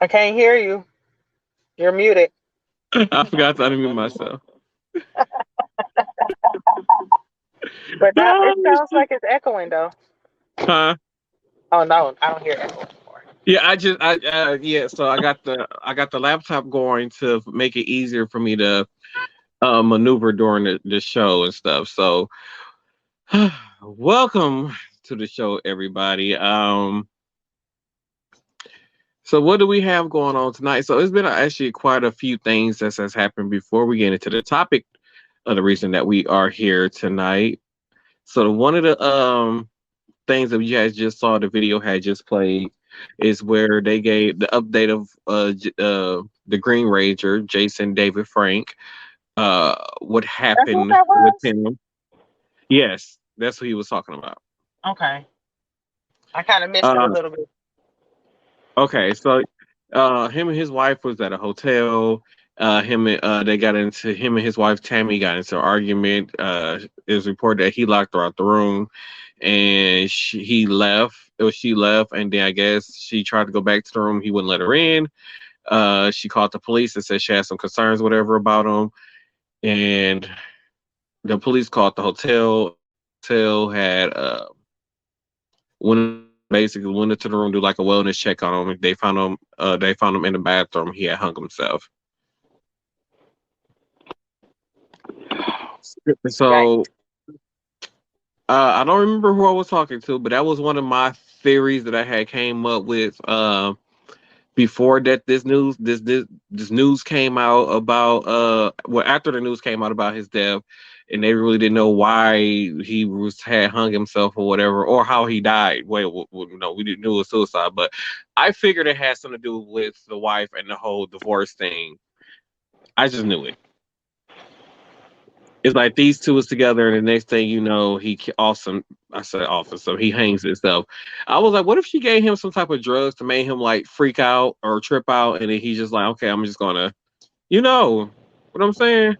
I can't hear you. You're muted. I forgot to unmute myself. But now it Oh, sounds shit. like it's echoing though. Huh? Oh no, I don't hear echo anymore. Yeah, yeah. So I got the laptop going to make it easier for me to maneuver during the show and stuff. So, welcome to the show, everybody. So what do we have going on tonight? So it's been actually quite a few things that has happened before we get into the topic of the reason that we are here tonight. So one of the things that you guys just saw the video had just played is where they gave the update of the Green Ranger, Jason David Frank, what That's what happened that with was. him. Yes, that's what he was talking about. Okay, I kind of missed it a Uh, little bit. okay, so him and his wife was at a hotel. They got into him and his wife Tammy got into an argument. It was reported that he locked her out the room, and he left. It was she left, and then I guess she tried to go back to the room. He wouldn't let her in. She called the police and said she had some concerns, whatever, about him, and the police called the hotel. Hotel had went basically went into the room, do like a wellness check on him. They found him. They found him in the bathroom. He had hung himself. Yikes. So I don't remember who I was talking to, but that was one of my theories that I had came up with before that this news came out about well, after the news came out about his death, and they really didn't know why he was had hung himself or whatever, or how he died. No, we didn't know it was suicide, but I figured it had something to do with the wife and the whole divorce thing. I just knew it. It's like these two was together, and the next thing you know, awesome. I said awesome, so he hangs himself. I was like, what if she gave him some type of drugs to make him like freak out or trip out, and then he's just like, okay, I'm just gonna, you know, what I'm saying?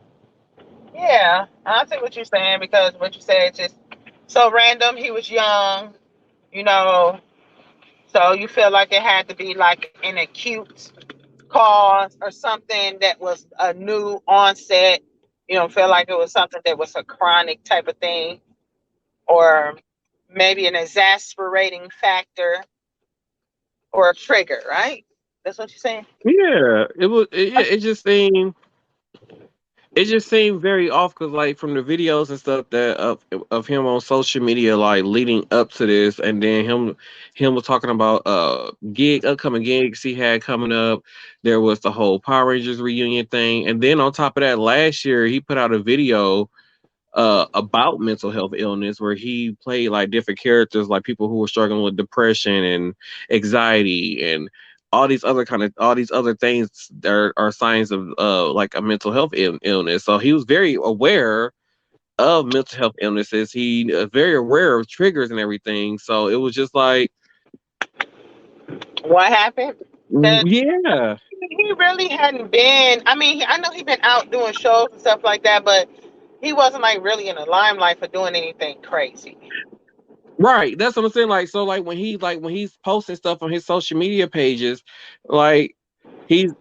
Yeah, I see what you're saying because what you said just so random. He was young, you know, so you feel like it had to be like an acute cause or something that was a new onset. You don't feel like it was something that was a chronic type of thing, or maybe an exasperating factor or a trigger, right? That's what you're saying? Yeah, it just seemed very off because like from the videos and stuff that of him on social media like leading up to this, and then him was talking about upcoming gigs he had coming up. There was the whole Power Rangers reunion thing, and then on top of that, last year he put out a video about mental health illness where he played like different characters, like people who were struggling with depression and anxiety and all these other things that are signs of like a mental health illness. So he was very aware of mental health illnesses. He very aware of triggers and everything. So it was just like, What happened? That yeah. he really hadn't been. I mean, I know he'd been out doing shows and stuff like that, but he wasn't like really in the limelight for doing anything crazy. Right, that's what I'm saying. Like, so, when he's posting stuff on his social media pages, like he's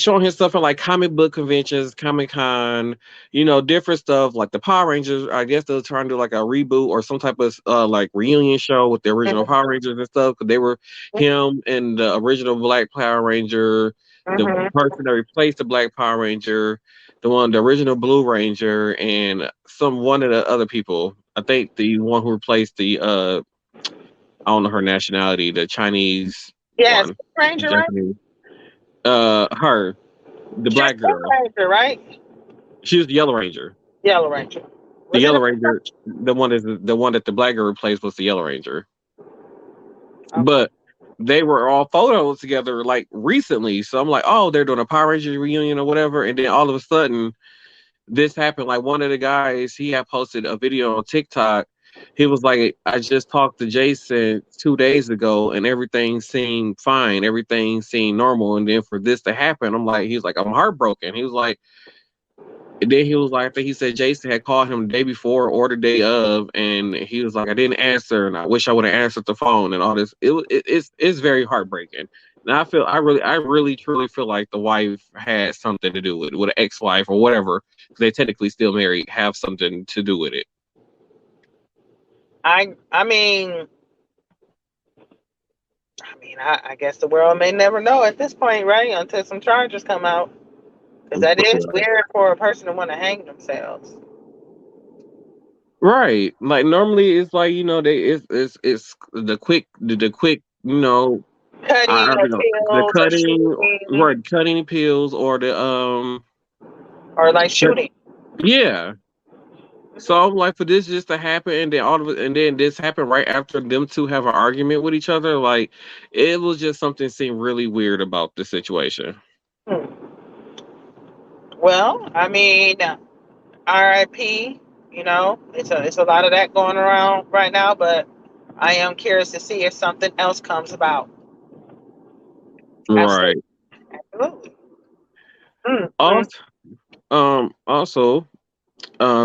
showing his stuff at like comic book conventions, Comic Con, different stuff. Like the Power Rangers, I guess they're trying to do like a reboot or some type of like reunion show with the original Hmm. Power Rangers and stuff. Because they were him and the original Black Power Ranger, the Hmm. person that replaced the Black Power Ranger, the original Blue Ranger, and one of the other people. I think the one who replaced the I don't know her nationality, the Chinese Yes, one, the Ranger, right? Japanese. Her, the She was black Pink girl. Ranger, right? She was the Yellow Ranger. Yellow Ranger. The Was it Yellow a Ranger, the one that the black girl replaced was the Yellow Ranger. okay? But they were all photos together like recently. So I'm like, oh, they're doing a Power Ranger reunion or whatever. And then all of a sudden, this happened. Like one of the guys, he had posted a video on TikTok. He was like, I just talked to Jason 2 days ago and everything seemed fine. Everything seemed normal. And then for this to happen, he's like, I'm heartbroken. He was like, and then he was like, I think he said Jason had called him the day before or the day of, and he was like, I didn't answer, and I wish I would have answered the phone and all this. It's very heartbreaking. And I really, truly feel like the wife had something to do with an ex-wife or whatever. 'Cause they technically still married, have something to do with it. I mean, I guess the world may never know at this point, right? Until some charges come out, because that is Right. weird for a person to want to hang themselves. Right. Like normally it's like, it's the quick, I Cutting or don't know, the pills or cutting, shooting right, cutting pills or the or like cut- shooting. yeah. So Mhm. I'm like, for this just to happen, and then all of it, and then this happened right after them two have an argument with each other. Like, it was just something seemed really weird about the situation. Hmm. Well, RIP. It's a lot of that going around right now, but I am curious to see if something else comes about. Absolutely, Right. absolutely. Mm. Also, also,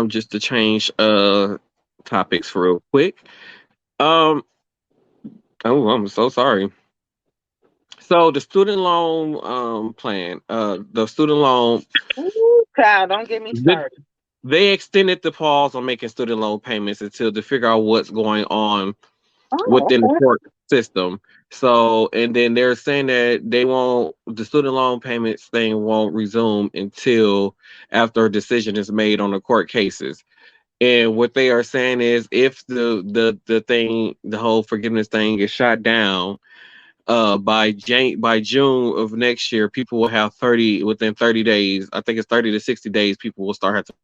just to change topics real quick. Um, oh, I'm so sorry. So the student loan plan, the student loan, Ooh, child, don't get me th- started. they extended the pause on making student loan payments until to figure out what's going on Oh, within the okay. court system. So, and then they're saying that the student loan payments thing won't resume until after a decision is made on the court cases. And what they are saying is if the whole forgiveness thing is shot down, by June of next year, people will have 30 days. I think it's 30 to 60 days. People will start having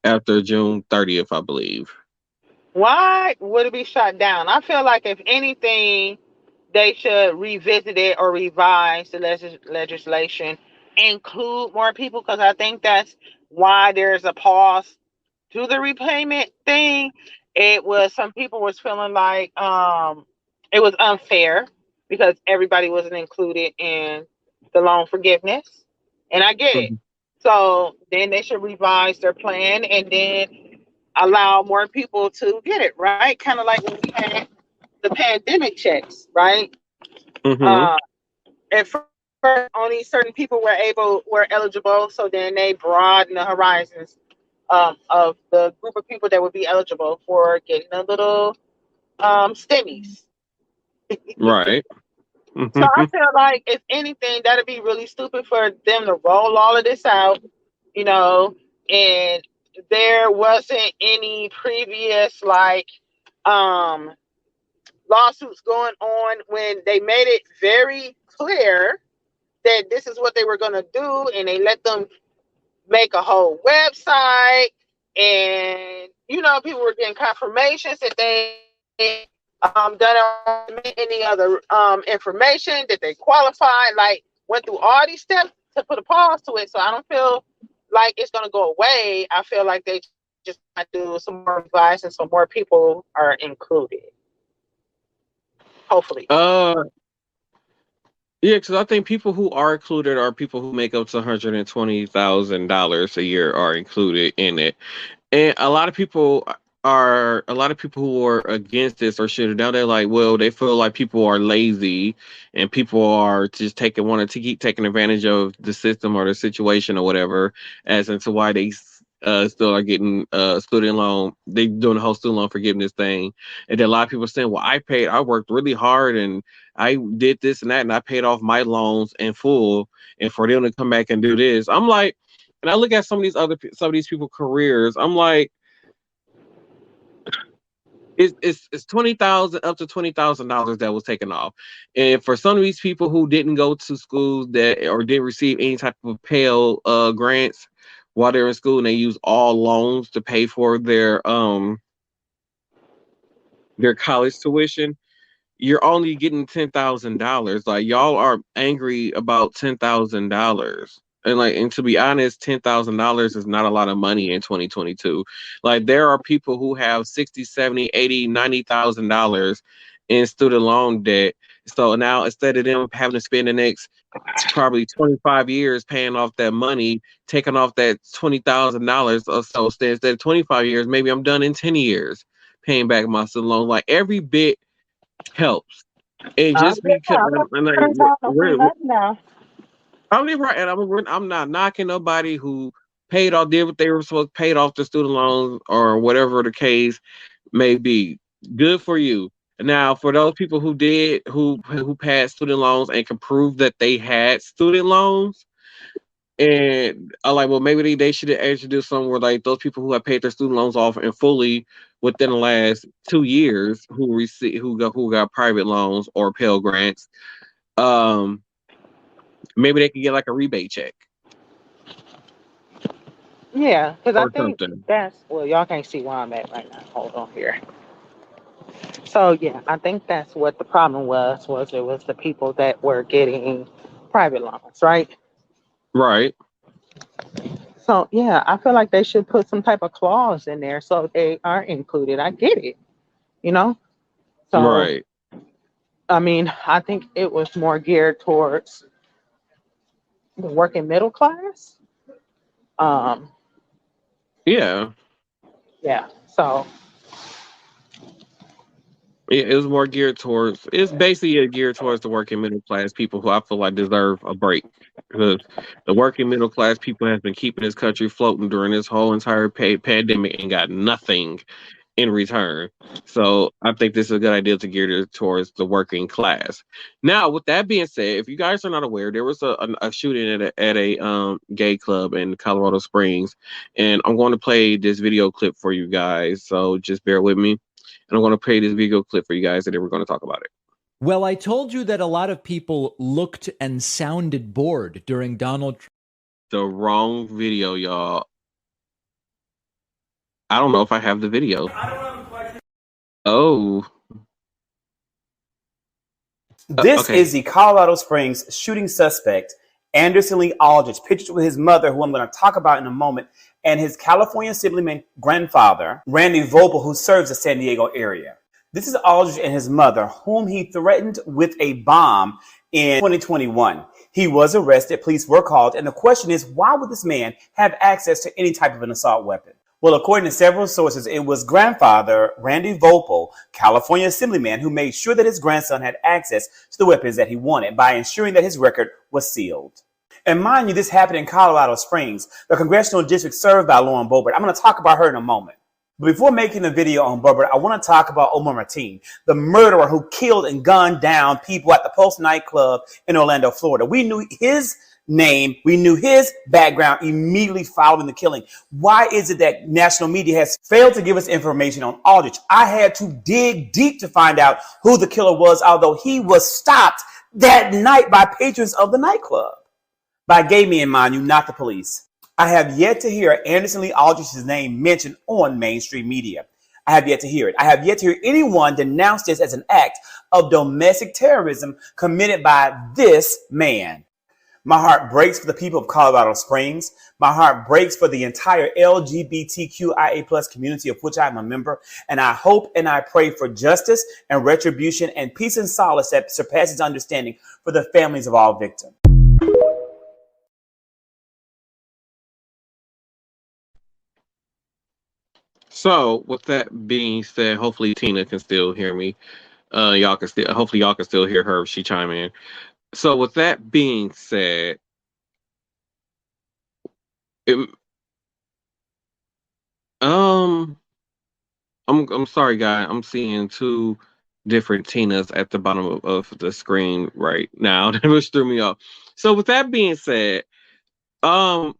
after June 30th, I believe. Why would it be shut down? I feel like if anything, they should revisit it or revise the legislation, include more people, because I think that's why there's a pause to the repayment thing. It was some people was feeling like it was unfair because everybody wasn't included in the loan forgiveness, and I get it. Mhm. So then they should revise their plan and then allow more people to get it, right? Kind of like when we had the pandemic checks, right? Mhm. At first, only certain people were eligible, so then they broadened the horizons of the group of people that would be eligible for getting a little stimmies. Right. So I Mhm. feel like if anything, that'd be really stupid for them to roll all of this out, you know, and there wasn't any previous um lawsuits going on when they made it very clear that this is what they were going to do, and they let them make a whole website, and people were getting confirmations that they done any other information that they qualified, like went through all these steps to put a pause to it. So I don't feel like it's going to go away. I feel like they just might do some more advice and some more people are included, hopefully. uh yeah, because I think people who are included are people who make up to $120,000 a year are included in it. And a lot of people who are against this or shit now they're like, well, they feel like people are lazy and people are just taking wanting to keep taking advantage of the system or the situation or whatever, as into why they still are getting student loan. They doing the whole student loan forgiveness thing, and then a lot of people are saying, well, I worked really hard and I did this and that, and I paid off my loans in full, and for them to come back and do this, I'm like. And I look at some of these people careers. I'm like, it's 20,000 up to $20,000 that was taken off, and for some of these people who didn't go to schools that or didn't receive any type of Pell grants while they're in school, and they use all loans to pay for their college tuition, you're only getting $10,000. Like y'all are angry about $10,000. And to be honest, $10,000 is not a lot of money in 2022. Like there are people who have 60, 70, 80, $90,000 in student loan debt. So now instead of them having to spend the next probably 25 years paying off that money, taking off that $20,000 or so, instead of 25 years, maybe I'm done in 10 years paying back my student loan. Like every bit helps. And just because I'm not and like, turning down no free we're lunch now. I'm right, and I'm not knocking nobody who paid off did what they were supposed paid off the student loans or whatever the case may be. Good for you. Now, for those people who did who passed student loans and can prove that they had student loans, and I like, well, maybe they should actually do something where like those people who have paid their student loans off and fully within the last 2 years who got private loans or Pell Grants, um, maybe they could get like a rebate check Yeah, because I or think something. that's well, y'all can't see where I'm at right now. Hold on here. So yeah, I think that's what the problem was it was the people that were getting private loans, right? Right, So yeah, I feel like they should put some type of clause in there so they are included. I get it, you know. So right. I mean, I think it was more geared towards the working middle class. Um, Yeah. yeah. So It was more geared towards. It's basically geared towards the working middle class people who I feel like deserve a break because the working middle class people has been keeping this country floating during this whole entire pandemic and got nothing in return. So I think this is a good idea to gear it towards the working class. Now, with that being said, if you guys are not aware, there was a shooting at a gay club in Colorado Springs, and I'm going to play this video clip for you guys. So just bear with me, and I'm going to play this video clip for you guys, and then we're going to talk about it. Well, I told you that a lot of people looked and sounded bored during Donald Trump. The wrong video, y'all. I don't know if I have the video. Oh, This okay. is the Colorado Springs shooting suspect, Anderson Lee Aldrich, pictured with his mother, who I'm going to talk about in a moment, and his California Assemblyman grandfather, Randy Vogel, who serves the San Diego area. This is Aldrich and his mother, whom he threatened with a bomb in 2021. He was arrested, police were called, and the question is, why would this man have access to any type of an assault weapon? Well, according to several sources, it was grandfather Randy Vogel, California Assemblyman, who made sure that his grandson had access to the weapons that he wanted by ensuring that his record was sealed. And mind you, this happened in Colorado Springs, the congressional district served by Lauren Boebert. I'm going to talk about her in a moment. But before making the video on Boebert, I want to talk about Omar Martin, the murderer who killed and gunned down people at the Post nightclub in Orlando, Florida. We knew his name, we knew his background immediately following the killing. Why is it that national media has failed to give us information on Aldrich? I had to dig deep to find out who the killer was, although he was stopped that night by patrons of the nightclub. By gay men, mind you, not the police. I have yet to hear Anderson Lee Aldrich's name mentioned on mainstream media. I have yet to hear it. I have yet to hear anyone denounce this as an act of domestic terrorism committed by this man. My heart breaks for the people of Colorado Springs. My heart breaks for the entire LGBTQIA plus community of which I'm a member. And I hope and I pray for justice and retribution and peace and solace that surpasses understanding for the families of all victims. So, with that being said, hopefully Tina can still hear me. Y'all can still, hopefully y'all can still hear her if she chime in. So, with that being said, it, um, I'm sorry, guy. I'm seeing two different Tinas at the bottom of the screen right now, which threw me off. So, with that being said, um,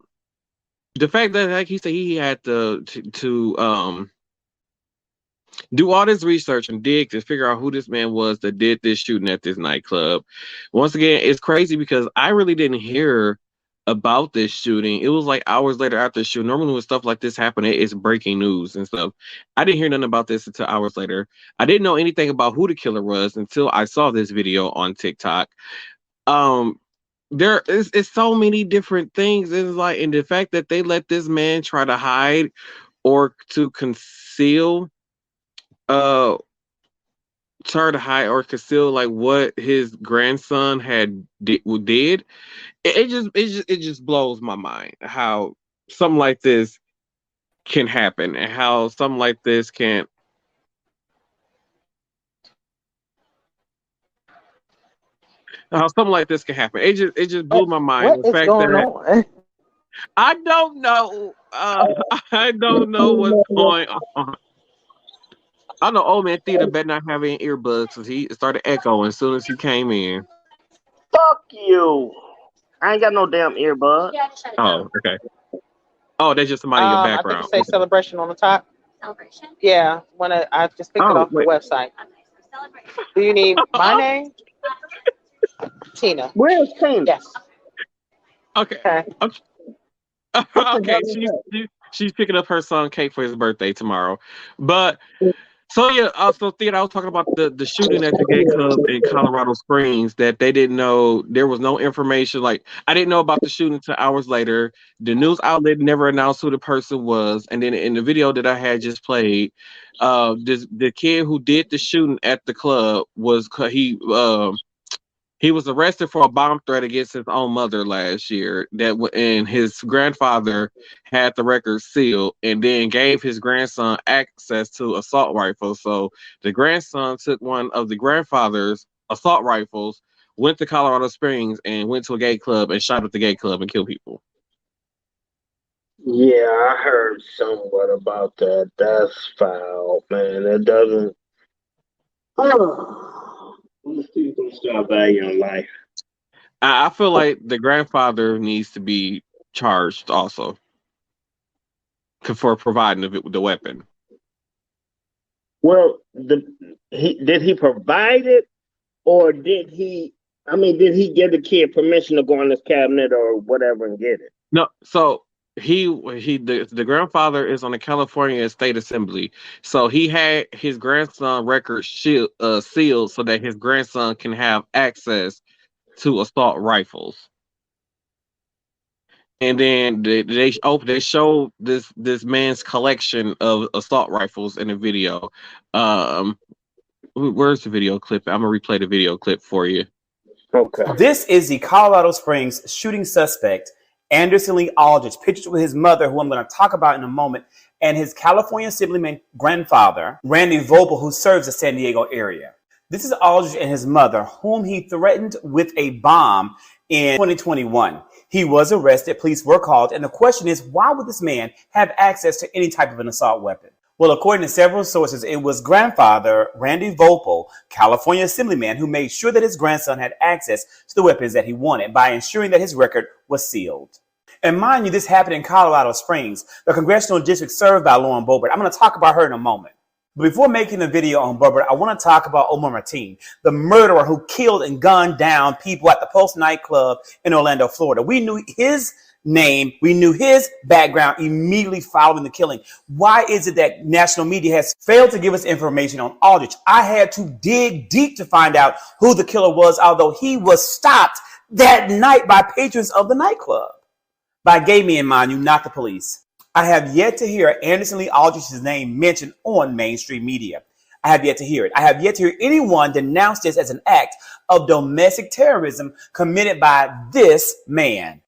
the fact that like he said he had to do all this research and dig to figure out who this man was that did this shooting at this nightclub. Once again, it's crazy because I really didn't hear about this shooting. It was like hours later after the shooting. Normally, when stuff like this happen, it's breaking news and stuff. I didn't hear nothing about this until hours later. I didn't know anything about who the killer was until I saw this video on TikTok. Um, there is it's so many different things. It's like, and the fact that they let this man try to hide or to conceal uh try to hide or conceal like what his grandson did. It just blows my mind how something like this can happen and how something like this can how something like this can happen. It just blew my mind. What The is fact going that on? I don't know. I don't know what's going on. I know old man theater better not have any earbuds because he started echoing as soon as he came in. Fuck you. I ain't got no damn earbud. Oh, okay. Oh, there's just somebody in your I think it background. says Okay. celebration on the top. Yeah, when I just picked it Oh, off the wait. website. Do you need my name? Tina. Where's Tina? Yes. Okay. Okay. Okay. What the Okay. hell is that? She's picking up her son Kate for his birthday tomorrow. But so yeah, so Theodore, I was talking about the shooting at the gay club in Colorado Springs that they didn't know there was no information. Like I didn't know about the shooting until hours later. The news outlet never announced who the person was, and then in the video that I had just played, the kid who did the shooting at the club he was arrested for a bomb threat against his own mother last year. And his grandfather had the record sealed, and then gave his grandson access to assault rifles. So the grandson took one of the grandfather's assault rifles, went to Colorado Springs, and went to a gay club and shot at the gay club and killed people. Yeah, I heard somewhat about that. That's foul, man. It doesn't. These people start valuing life. I feel like the grandfather needs to be charged also for providing the weapon. Well, did he provide it, or did he? I mean, did he give the kid permission to go in his cabinet or whatever and get it? No, so the grandfather is on the California State Assembly, so he had his grandson record sealed so that his grandson can have access to assault rifles. And then they showed this man's collection of assault rifles in a video. Um, where's the video clip? I'm gonna replay the video clip for you. Okay. This is the Colorado Springs shooting suspect, Anderson Lee Aldrich, pictured with his mother, who I'm going to talk about in a moment, and his California Assemblyman grandfather, Randy Vogel, who serves the San Diego area. This is Aldrich and his mother, whom he threatened with a bomb in 2021. He was arrested, police were called, and the question is, why would this man have access to any type of an assault weapon? Well, according to several sources, it was grandfather Randy Vogel, California Assemblyman, who made sure that his grandson had access to the weapons that he wanted by ensuring that his record was sealed. And mind you, this happened in Colorado Springs, the congressional district served by Lauren Boebert. I'm going to talk about her in a moment. But before making the video on Boebert, I want to talk about Omar Martin, the murderer who killed and gunned down people at the Pulse nightclub in Orlando, Florida. We knew his name, we knew his background immediately following the killing. Why is it that national media has failed to give us information on Aldrich? I had to dig deep to find out who the killer was, although he was stopped that night by patrons of the nightclub. By gay men, mind you, not the police. I have yet to hear Anderson Lee Aldrich's name mentioned on mainstream media. I have yet to hear it. I have yet to hear anyone denounce this as an act of domestic terrorism committed by this man.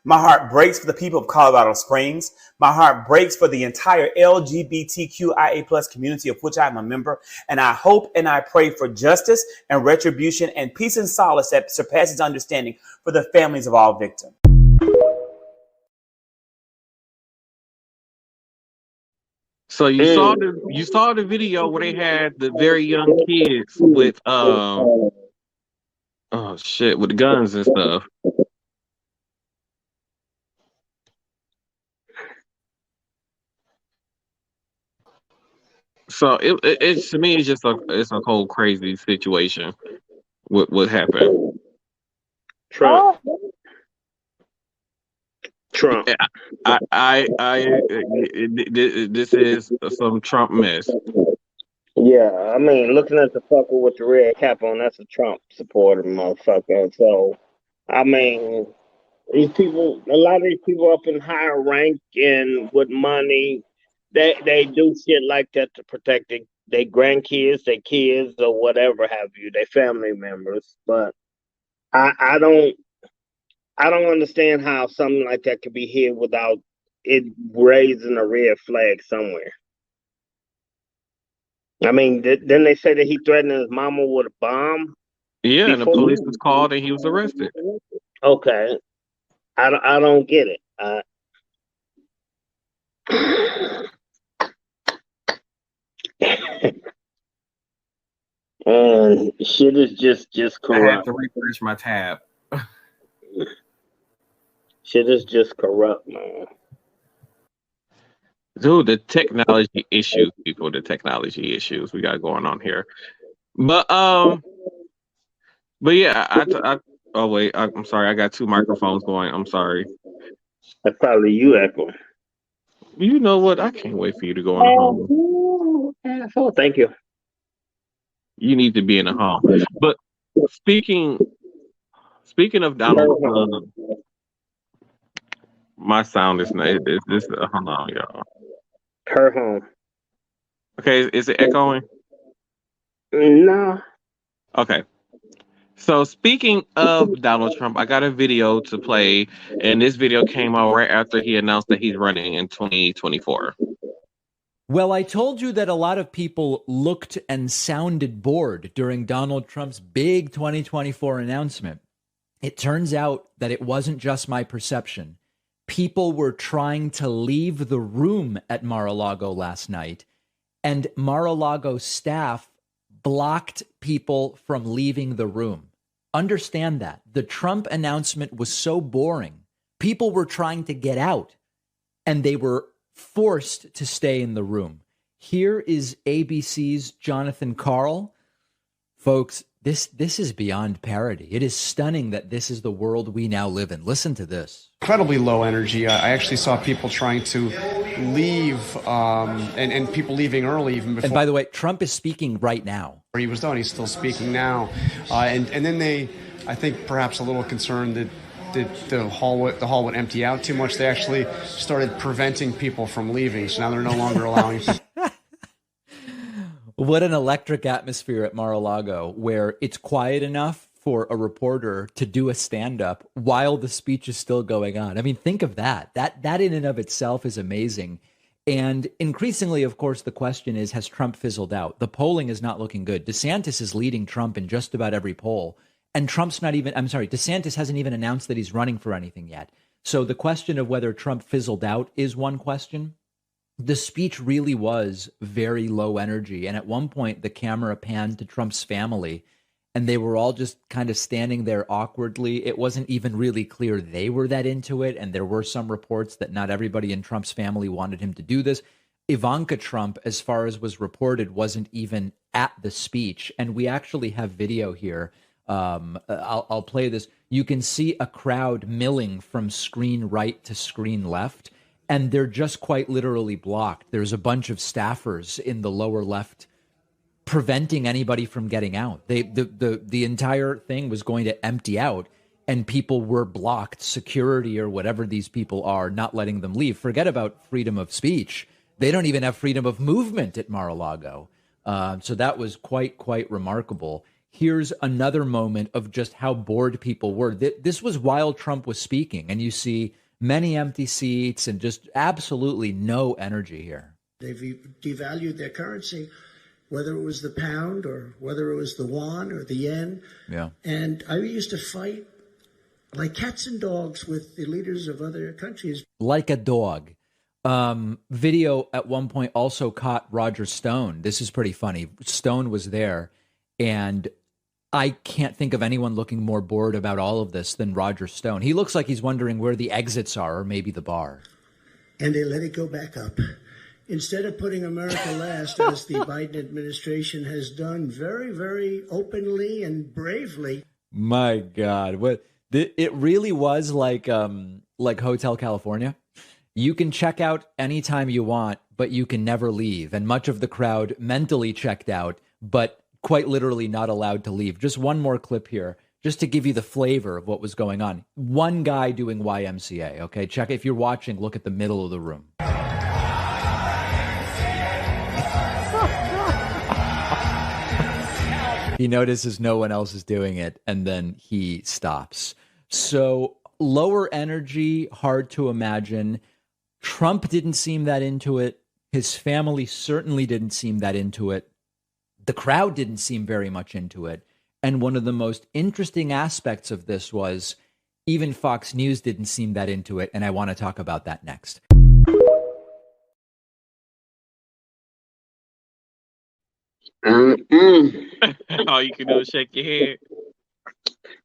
My heart breaks for the people of Colorado Springs. My heart breaks for the entire LGBTQIA plus community of which I'm a member. And I hope and I pray for justice and retribution and peace and solace that surpasses understanding for the families of all victims. So you saw the video where they had the very young kids with oh shit with the guns and stuff. So it's to me it's a whole crazy situation. What happened? Trump. Oh, Trump. This is some Trump mess. Yeah, I mean, looking at the fucker with the red cap on, that's a Trump supporter, motherfucker. So, I mean, these people, a lot of these people up in higher rank and with money, they do shit like that to protect their grandkids, their kids, or whatever have you, their family members. But I, I don't I don't understand how something like that could be hid without it raising a red flag somewhere. I mean, didn't they say that he threatened his mama with a bomb? Yeah, and the before police was called and he was arrested. Okay, I don't get it. And shit is just I had corrupt. to refresh my tab. Shit is just corrupt, man. Dude, the technology issues, people, the technology issues we got going on here. But yeah, oh wait, I'm sorry, I got two microphones going. I'm sorry. That's probably you echoing. You know what? I can't wait for you to go in the home. Asshole. Thank you. You need to be in the home. But speaking of Her Donald, home. my sound is not. It's this. Hold on, y'all. Her home. Okay, is it echoing? No. Okay. So speaking of Donald Trump, I got a video to play, and this video came out right after he announced that he's running in 2024. Well, I told you that a lot of people looked and sounded bored during Donald Trump's big 2024 announcement. It turns out that it wasn't just my perception. People were trying to leave the room at Mar-a-Lago last night, and Mar-a-Lago staff blocked people from leaving the room. Understand that. The Trump announcement was so boring. People were trying to get out, and they were forced to stay in the room. Here is ABC's Jonathan Karl. Folks, this is beyond parody. It is stunning that this is the world we now live in. Listen to this. Incredibly low energy. I actually saw people trying to leave, and people leaving early even before. And by the way, Trump is speaking right now. He was done. He's still speaking now, and then they, I think, perhaps a little concerned that the hall would empty out too much. They actually started preventing people from leaving. So now they're no longer allowing. What an electric atmosphere at Mar-a-Lago, where it's quiet enough for a reporter to do a stand-up while the speech is still going on. I mean, think of that. That in and of itself is amazing. And increasingly, of course, the question is, has Trump fizzled out? The polling is not looking good. DeSantis is leading Trump in just about every poll. And DeSantis hasn't even announced that he's running for anything yet. So the question of whether Trump fizzled out is one question. The speech really was very low energy. And at one point, the camera panned to Trump's family, and they were all just kind of standing there awkwardly. It wasn't even really clear they were that into it. And there were some reports that not everybody in Trump's family wanted him to do this. Ivanka Trump, as far as was reported, wasn't even at the speech. And we actually have video here. I'll play this. You can see a crowd milling from screen right to screen left, and they're just quite literally blocked. There's a bunch of staffers in the lower left preventing anybody from getting out. The entire thing was going to empty out, and people were blocked. Security or whatever these people are, not letting them leave. Forget about freedom of speech. They don't even have freedom of movement at Mar-a-Lago. So that was quite remarkable. Here's another moment of just how bored people were. This was while Trump was speaking, and you see many empty seats and just absolutely no energy here. They've devalued their currency, whether it was the pound or whether it was the yuan or the yen. Yeah. And I used to fight like cats and dogs with the leaders of other countries. Like a dog. Video at one point also caught Roger Stone. This is pretty funny. Stone was there, and I can't think of anyone looking more bored about all of this than Roger Stone. He looks like he's wondering where the exits are, or maybe the bar. And they let it go back up. Instead of putting America last, as the Biden administration has done very, very openly and bravely. My God, it really was like Hotel California. You can check out anytime you want, but you can never leave. And much of the crowd mentally checked out, but quite literally not allowed to leave. Just one more clip here, just to give you the flavor of what was going on. One guy doing YMCA, okay? Check, if you're watching, look at the middle of the room. He notices no one else is doing it, and then he stops. So lower energy, hard to imagine. Trump didn't seem that into it. His family certainly didn't seem that into it. The crowd didn't seem very much into it. And one of the most interesting aspects of this was even Fox News didn't seem that into it. And I want to talk about that next. All you can do is shake your head.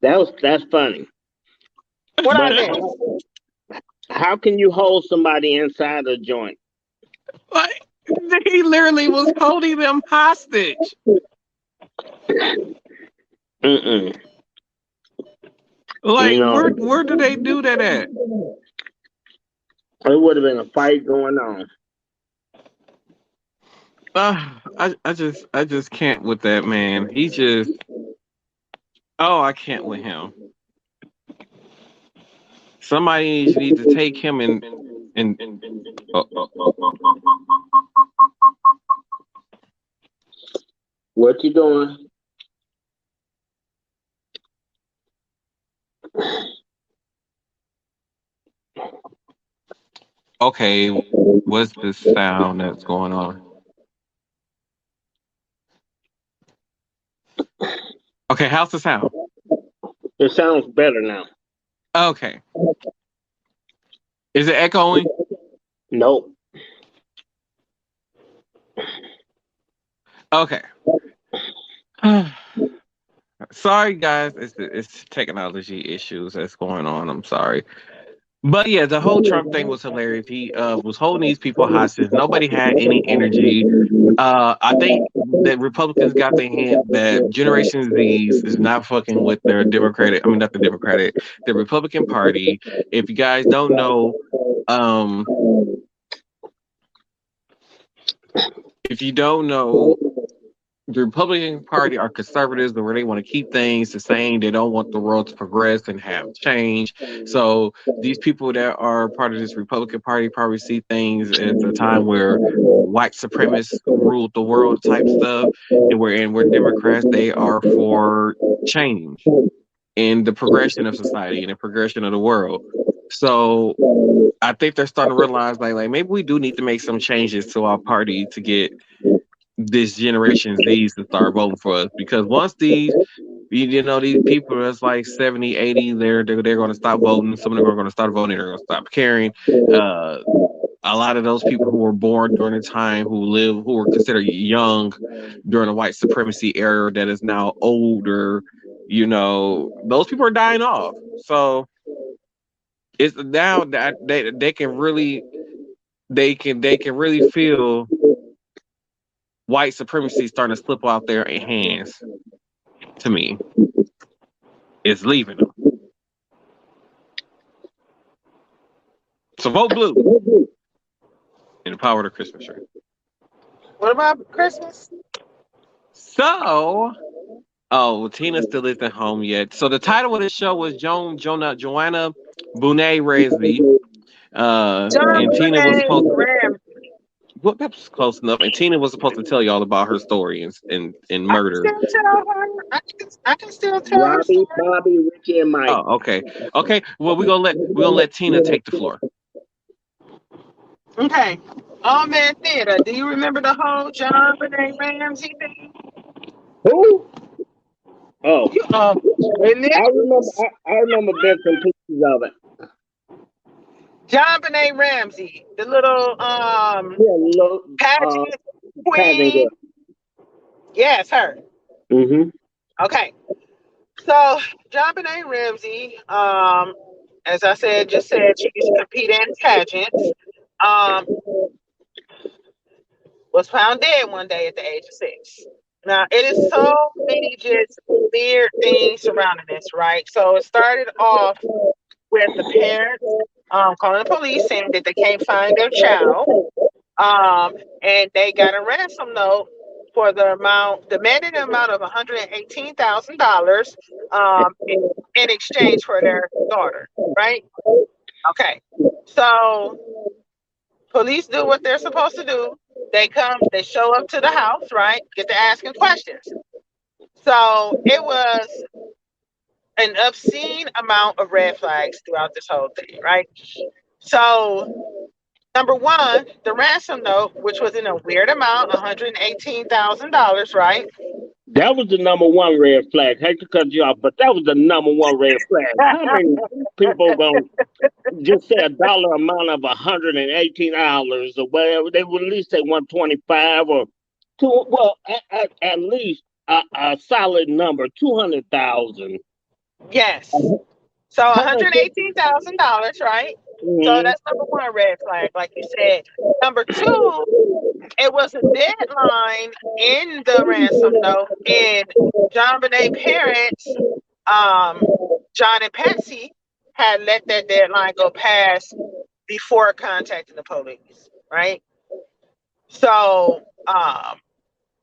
That's funny. What I But miss? how can you hold somebody inside a joint? Like, he literally was holding them hostage. Mm-mm. Like, You know, where do they do that at? it would have been a fight going on. I just can't with that man. He just, oh, I can't with him. Somebody needs to take him and What you doing? okay, what's this sound that's going on? Okay, how's the sound? It sounds better now. Okay. Is it echoing? Nope. Okay. Sorry, guys. It's technology issues that's going on. I'm sorry. But yeah, the whole Trump thing was hilarious. He was holding these people hostage. Nobody had any energy. I think that Republicans got the hint that Generation Z is not fucking with their Democratic. I mean, not the Democratic, the Republican Party. If you guys don't know, if you don't know, the Republican Party are conservatives, where they want to keep things the same. They don't want the world to progress and have change. So these people that are part of this Republican Party probably see things as a time where white supremacists ruled the world type stuff, and we're Democrats. They are for change in the progression of society and the progression of the world. So I think they're starting to realize like maybe we do need to make some changes to our party to get this Generation Z's to start voting for us, because once these these people that's like 70, 80, they're going to stop voting. Some of them are going to start voting, they're going to stop caring. A lot of those people who were born during a time who were considered young during the white supremacy era that is now older, those people are dying off. So it's now that they can really feel white supremacy starting to slip out their hands. To me, it's leaving them. So vote blue in the power of the Christmas tree. What about Christmas? So, Tina still isn't home yet. So the title of the show was Joanna Bonet Ramsey. And Tina was supposed to. Well, that was close enough. And Tina was supposed to tell y'all about her story and murder. I can still tell her. I can still tell her story. Bobby, Ricky, and Mike. Oh, okay. Okay. Well, we're gonna let Tina take the floor. Okay. All Man Theater. Do you remember the whole JonBenet Ramsey thing? Who? Oh, I remember bits and pieces of it. JonBenet Ramsey, the little pageant queen. Yes, her. Mm-hmm. Okay. So JonBenet Ramsey, as I said, she used to compete in pageants. Was found dead one day at the age of 6. Now, it is so many just weird things surrounding this, right? So it started off with the parents calling the police saying that they can't find their child. And they got a ransom note for demanding the amount of $118,000 in exchange for their daughter, right? Okay. So police do what they're supposed to do. They show up to the house, right? Get to asking questions. So it was an obscene amount of red flags throughout this whole thing, right? So, number one, the ransom note, which was in a weird amount, $118,000, right? That was the number one red flag. Hate to cut you off, but that was the number one red flag. How many people gonna just say a dollar amount of $118 or whatever? They would at least say 125 or two. Well, at least a solid number, 200,000. Yes. So $118,000, right? So Mm-hmm. that's number one red flag, like you said. Number two, it was a deadline in the ransom note, and JonBenet parents, John and Patsy, had let that deadline go past before contacting the police, right? So,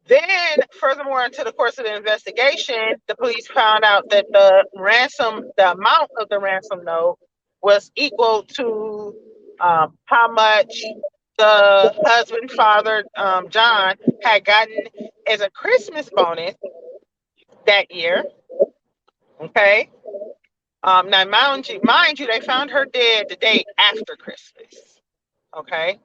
then, furthermore, into the course of the investigation, the police found out that the amount of the ransom note was equal to how much the husband, father, John, had gotten as a Christmas bonus that year. Okay. Now, mind you, they found her dead the day after Christmas. Okay.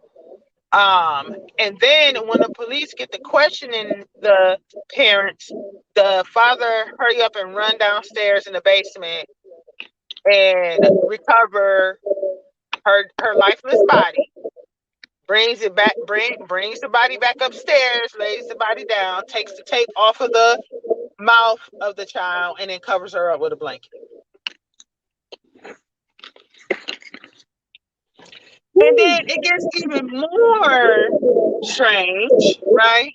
And then when the police get to questioning the parents, the father hurry up and run downstairs in the basement and recover her lifeless body, brings the body back upstairs, lays the body down, takes the tape off of the mouth of the child, and then covers her up with a blanket. And then it gets even more strange, right?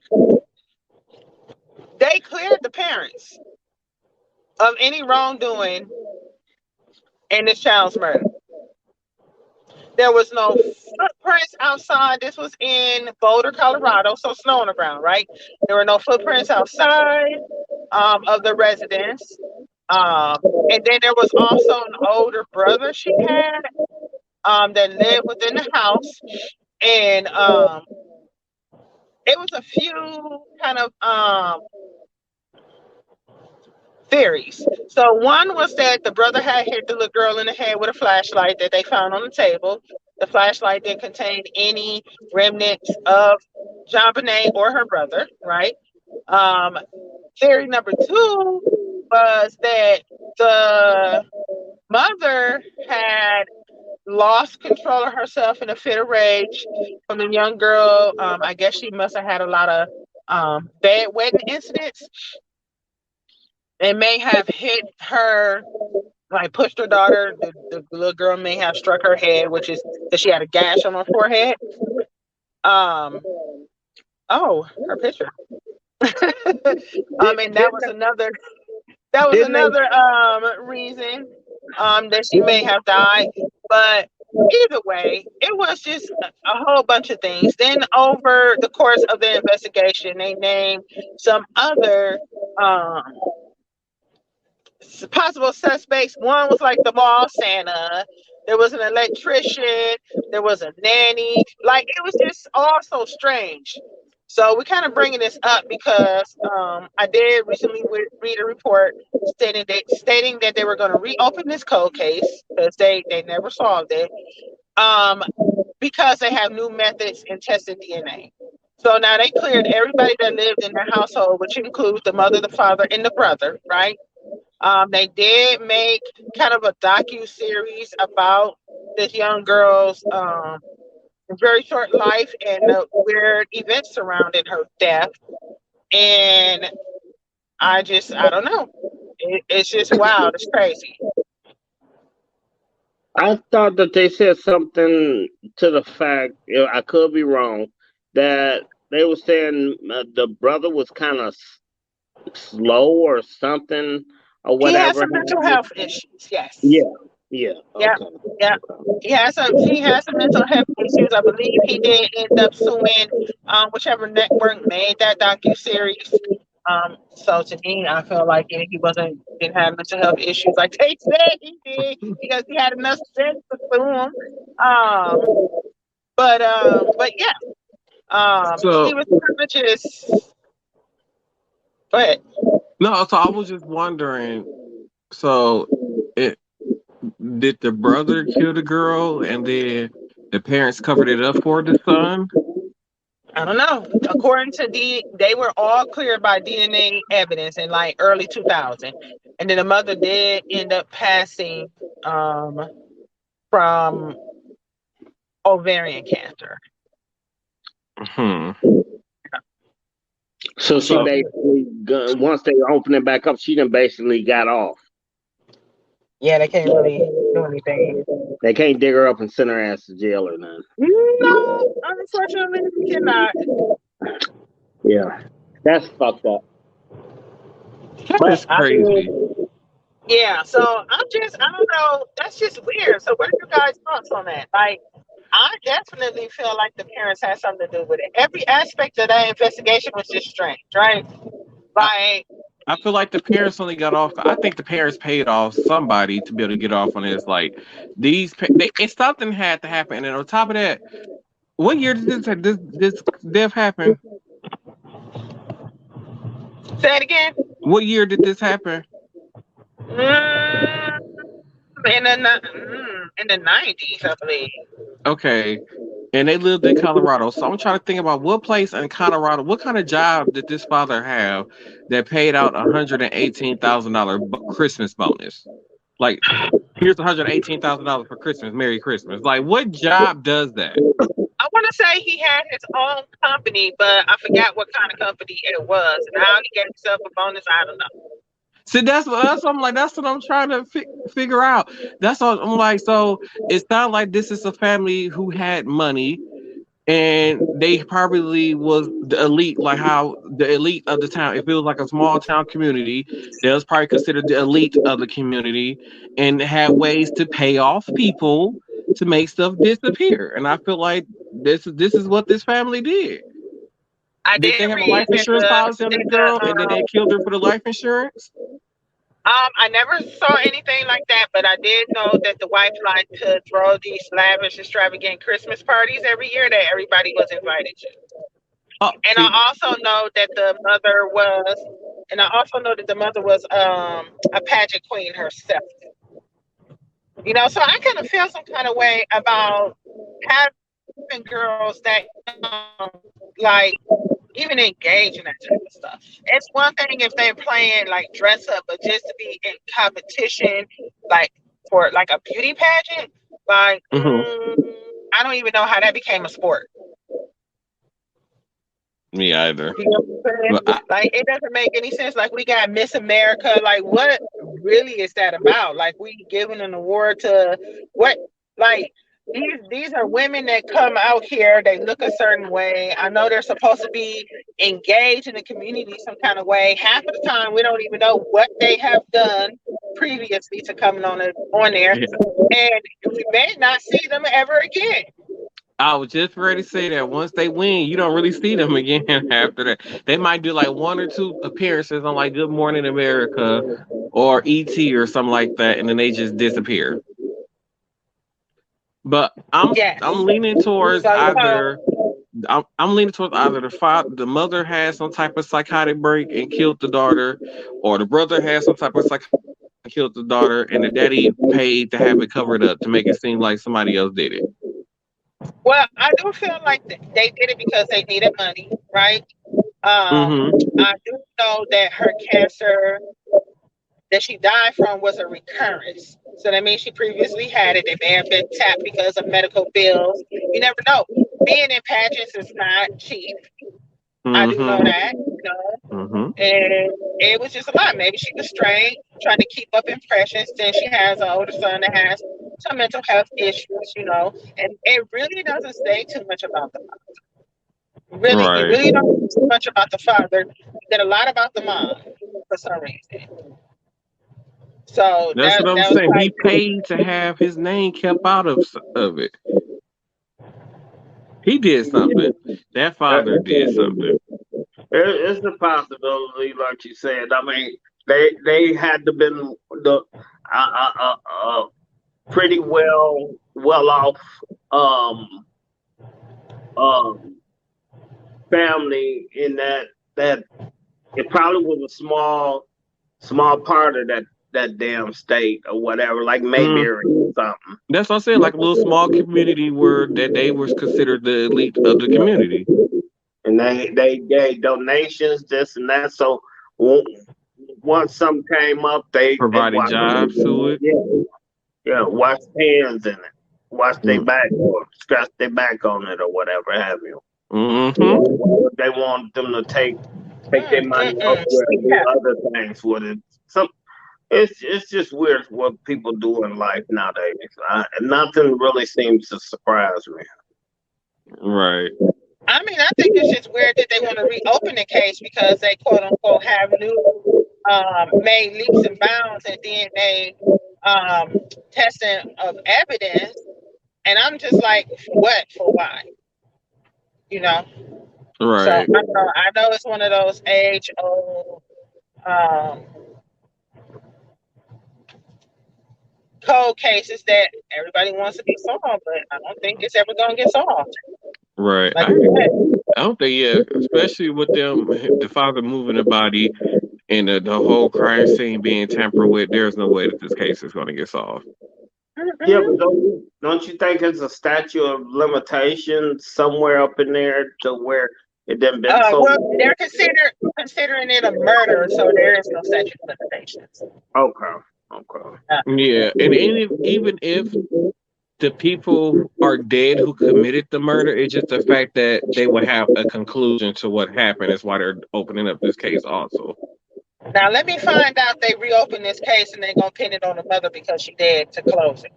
They cleared the parents of any wrongdoing in this child's murder. There was no footprints outside. This was in Boulder, Colorado, so snow on the ground, right? There were no footprints outside of the residence. And then there was also an older brother she had that lived within the house. And it was a few kind of theories. So one was that the brother had hit the little girl in the head with a flashlight that they found on the table. The flashlight didn't contain any remnants of JonBenet or her brother, right? Theory number two was that the mother had lost control of herself in a fit of rage from the young girl. I guess she must have had a lot of bad wedding incidents and may have hit her, like pushed her daughter. The little girl may have struck her head, which is that she had a gash on her forehead. Oh, her picture. And that was another Didn't they? reason that she may have died. But either way, it was just a whole bunch of things. Then over the course of the investigation, they named some other possible suspects. One was like the mall Santa. There was an electrician. There was a nanny. Like it was just all so strange. So we're kind of bringing this up because I did recently read a report stating that they were going to reopen this cold case because they never solved it because they have new methods in testing DNA. So now they cleared everybody that lived in their household, which includes the mother, the father, and the brother, right? They did make kind of a docu-series about this young girl's very short life and the weird events surrounding her death. And I don't know. It's just wild. It's crazy. I thought that they said something to the fact, I could be wrong, that they were saying the brother was kind of slow or something or He has whatever. some mental health issues. Yes. Yeah, yeah, Yeah. okay. Yeah. He has some mental health issues. I believe he did end up suing whichever network made that docu-series. So to me, I feel like if he didn't have mental health issues like they said he did because he had enough sense to sue him. But yeah, he So was pretty much just. Go ahead. no, so I was just wondering. So, it did the brother kill the girl, and then the parents covered it up for the son? I don't know. According to they were all cleared by DNA evidence in like early 2000, and then the mother did end up passing from ovarian cancer. Hmm. So she So basically, once they opened it back up, she done basically got off. Yeah, they can't really do anything. They can't dig her up and send her ass to jail or nothing. No, unfortunately, we cannot. Yeah, that's fucked up. that's But I crazy. mean, Yeah, so I don't know. That's just weird. So, what are you guys' thoughts on that? Like, I definitely feel like the parents had something to do with it. Every aspect of that investigation was just strange, right? Like, I feel like the parents only got off. I think the parents paid off somebody to be able to get off on this. Like and something had to happen. And on top of that, what year did this death happen? say it again. What year did this happen? Mm, in the 90s, I believe. Okay, and they lived in Colorado. So I'm trying to think about what place in Colorado. What kind of job did this father have that paid out $118,000 Christmas bonus? Like, here's $118,000 for Christmas. Merry Christmas. Like, what job does that? I want to say he had his own company, but I forgot what kind of company it was. And how he gave himself a bonus, I don't know. See, that's what I'm like. That's what I'm trying to figure out. That's all I'm like. So it sounds like this is a family who had money, and they probably was the elite, like how the elite of the town. If it was like a small town community, they was probably considered the elite of the community, and had ways to pay off people to make stuff disappear. And I feel like this is what this family did. I Did did they have a read life insurance policy on this girl, and then they killed her for the life insurance? I never saw anything like that, but I did know that the wife liked to throw these lavish, extravagant Christmas parties every year that everybody was invited to. Oh, And see, I also know that the mother was a pageant queen herself. You know, so I kind of feel some kind of way about having girls that like even engage in that type of stuff. It's one thing if they're playing like dress up, but just to be in competition, like for like a beauty pageant, like I don't even know how that became a sport. me either. You know what I'm saying? But Like it doesn't make any sense. Like we got Miss America. Like what really is that about? Like we giving an award to what? Like these are women that come out here. They look a certain way. I know they're supposed to be engaged in the community some kind of way. Half of the time, we don't even know what they have done previously to coming on there, and we may not see them ever again. I was just ready to say that once they win, you don't really see them again after that. They might do like one or two appearances on like Good Morning America or ET or something like that, and then they just disappear. But Yes. I'm leaning towards So, either I'm leaning towards either the mother had some type of psychotic break and killed the daughter, or the brother had some type of psychotic and killed the daughter, and the daddy paid to have it covered up to make it seem like somebody else did it. well, I do feel like they did it because they needed money, right? Mm-hmm. I do know that her cancer that she died from was a recurrence. So that means she previously had it. They may have been tapped because of medical bills. You never know. Being in pageants is not cheap. I do know that, you know. Mm-hmm. And it was just a lot. Maybe she was strained, trying to keep up impressions. Then she has an older son that has some mental health issues, you know. And it really doesn't say too much about the father. Really, you Right. really don't know too much about the father. You get a lot about the mom for some reason. So That's that what I'm was saying. He like, paid to have his name kept out of it. He did something. That father did something. It's a possibility, like you said. I mean, they had to been the pretty well off um family in that it probably was a small part of that damn state or whatever, like Mayberry or something. That's what I'm saying. Like a little small community where that they was considered the elite of the community. and they gave donations, this and that. So once something came up, they Provided watched, jobs to it. wash hands in it, wash their Mm. back or scratch their back on it or whatever have you. Mm-hmm. They want them to take their money elsewhere and Sleep do habit. other things with it. Some it's just weird what people do in life nowadays. Nothing really seems to surprise me. Right. I mean, I think it's just weird that they want to reopen the case because they quote unquote have new made leaps and bounds in DNA testing of evidence, and I'm just like, for what? For why? You know. So Right. I know it's one of those age old um, cold cases that everybody wants to be solved, but I don't think it's ever going to get solved. Right. Like you said. I don't think, yeah, especially with them, the father moving the body and the whole crime scene being tampered with, there's no way that this case is going to get solved. Yeah, but don't you think it's a statute of limitation somewhere up in there to where it done been so Well, long? they're considering it a murder, so there is no statute of limitations. Okay. Yeah, and even if the people are dead who committed the murder, it's just the fact that they would have a conclusion to what happened. Is why they're opening up this case also. Now, let me find out they reopen this case and they're going to pin it on the mother because she dead to close it.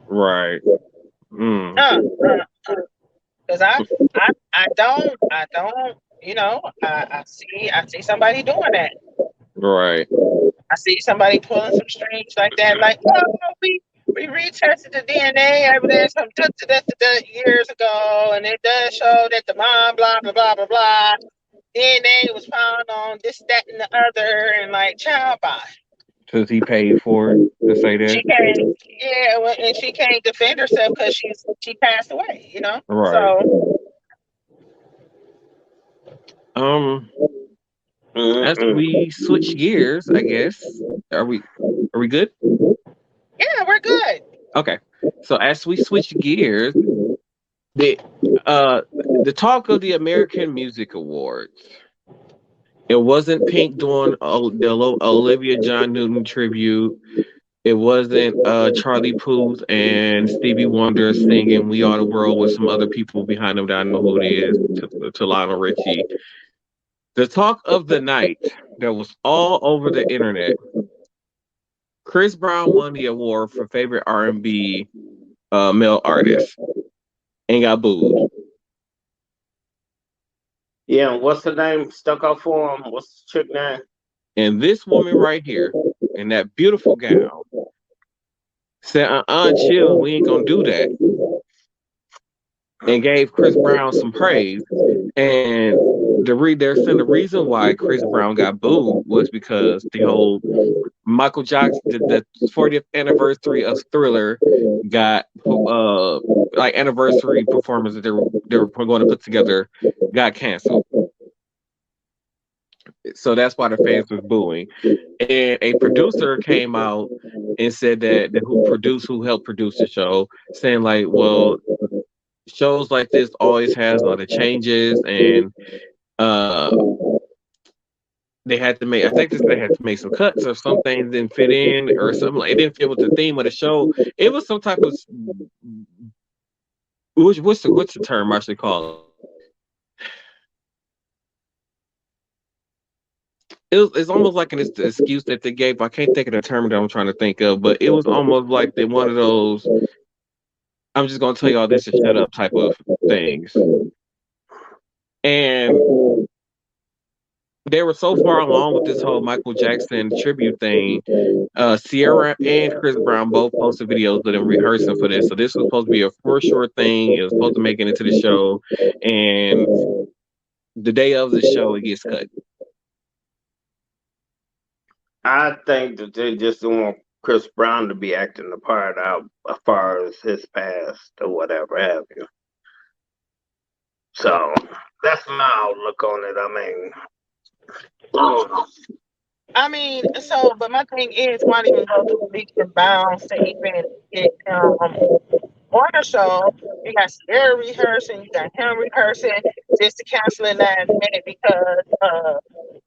Right. Mm. Because I don't, I see somebody doing that. Right. I see somebody pulling some strings like that, like, oh, we retested the DNA evidence from years ago, and it does show that the mom, blah, blah, blah, blah, blah, DNA was found on this, that, and the other, and like, child by. Because he paid for it to say that. She can't, and she can't defend herself because she passed away, Right. So, As we switch gears, I guess. Are we good? yeah, we're good. Okay. So as we switch gears, the talk of the American Music Awards. It wasn't Pink doing the Olivia John Newton tribute. It wasn't Charlie Puth and Stevie Wonder singing "We Are the World" with some other people behind them that I know who it is to Lionel Richie. The talk of the night that was all over the internet. Chris Brown won the award for favorite R&B male artist and got booed. Yeah, what's the name stuck up for him? What's the chick name? And this woman right here, in that beautiful gown, said, chill, we ain't gonna do that. And gave Chris Brown some praise. And they're saying the reason why Chris Brown got booed was because the whole Michael Jackson, the 40th anniversary of Thriller got like anniversary performance that they were going to put together got canceled. So that's why the fans was booing. And a producer came out and said that who helped produce the show, saying like, well, shows like this always has a lot of changes, and they had to make. I think they had to make some cuts, or some things didn't fit in, or something. Like, it didn't fit with the theme of the show. It was some type of what's the term I should call it? It's almost like an excuse that they gave. I can't think of the term that I'm trying to think of, but it was almost like one of those "I'm just gonna tell y'all this and shut up" type of things. And they were so far along with this whole Michael Jackson tribute thing. Sierra and Chris Brown both posted videos of them rehearsing for this. So this was supposed to be a for sure thing. It was supposed to make it into the show, and the day of the show, it gets cut. I think that they just don't want Chris Brown to be acting the part out as far as his past or whatever have you. So that's my outlook on it. But my thing is, why even go through leaps and bounds to even get on the show, you got Sierra rehearsing, you got him rehearsing, just to cancel it last minute because of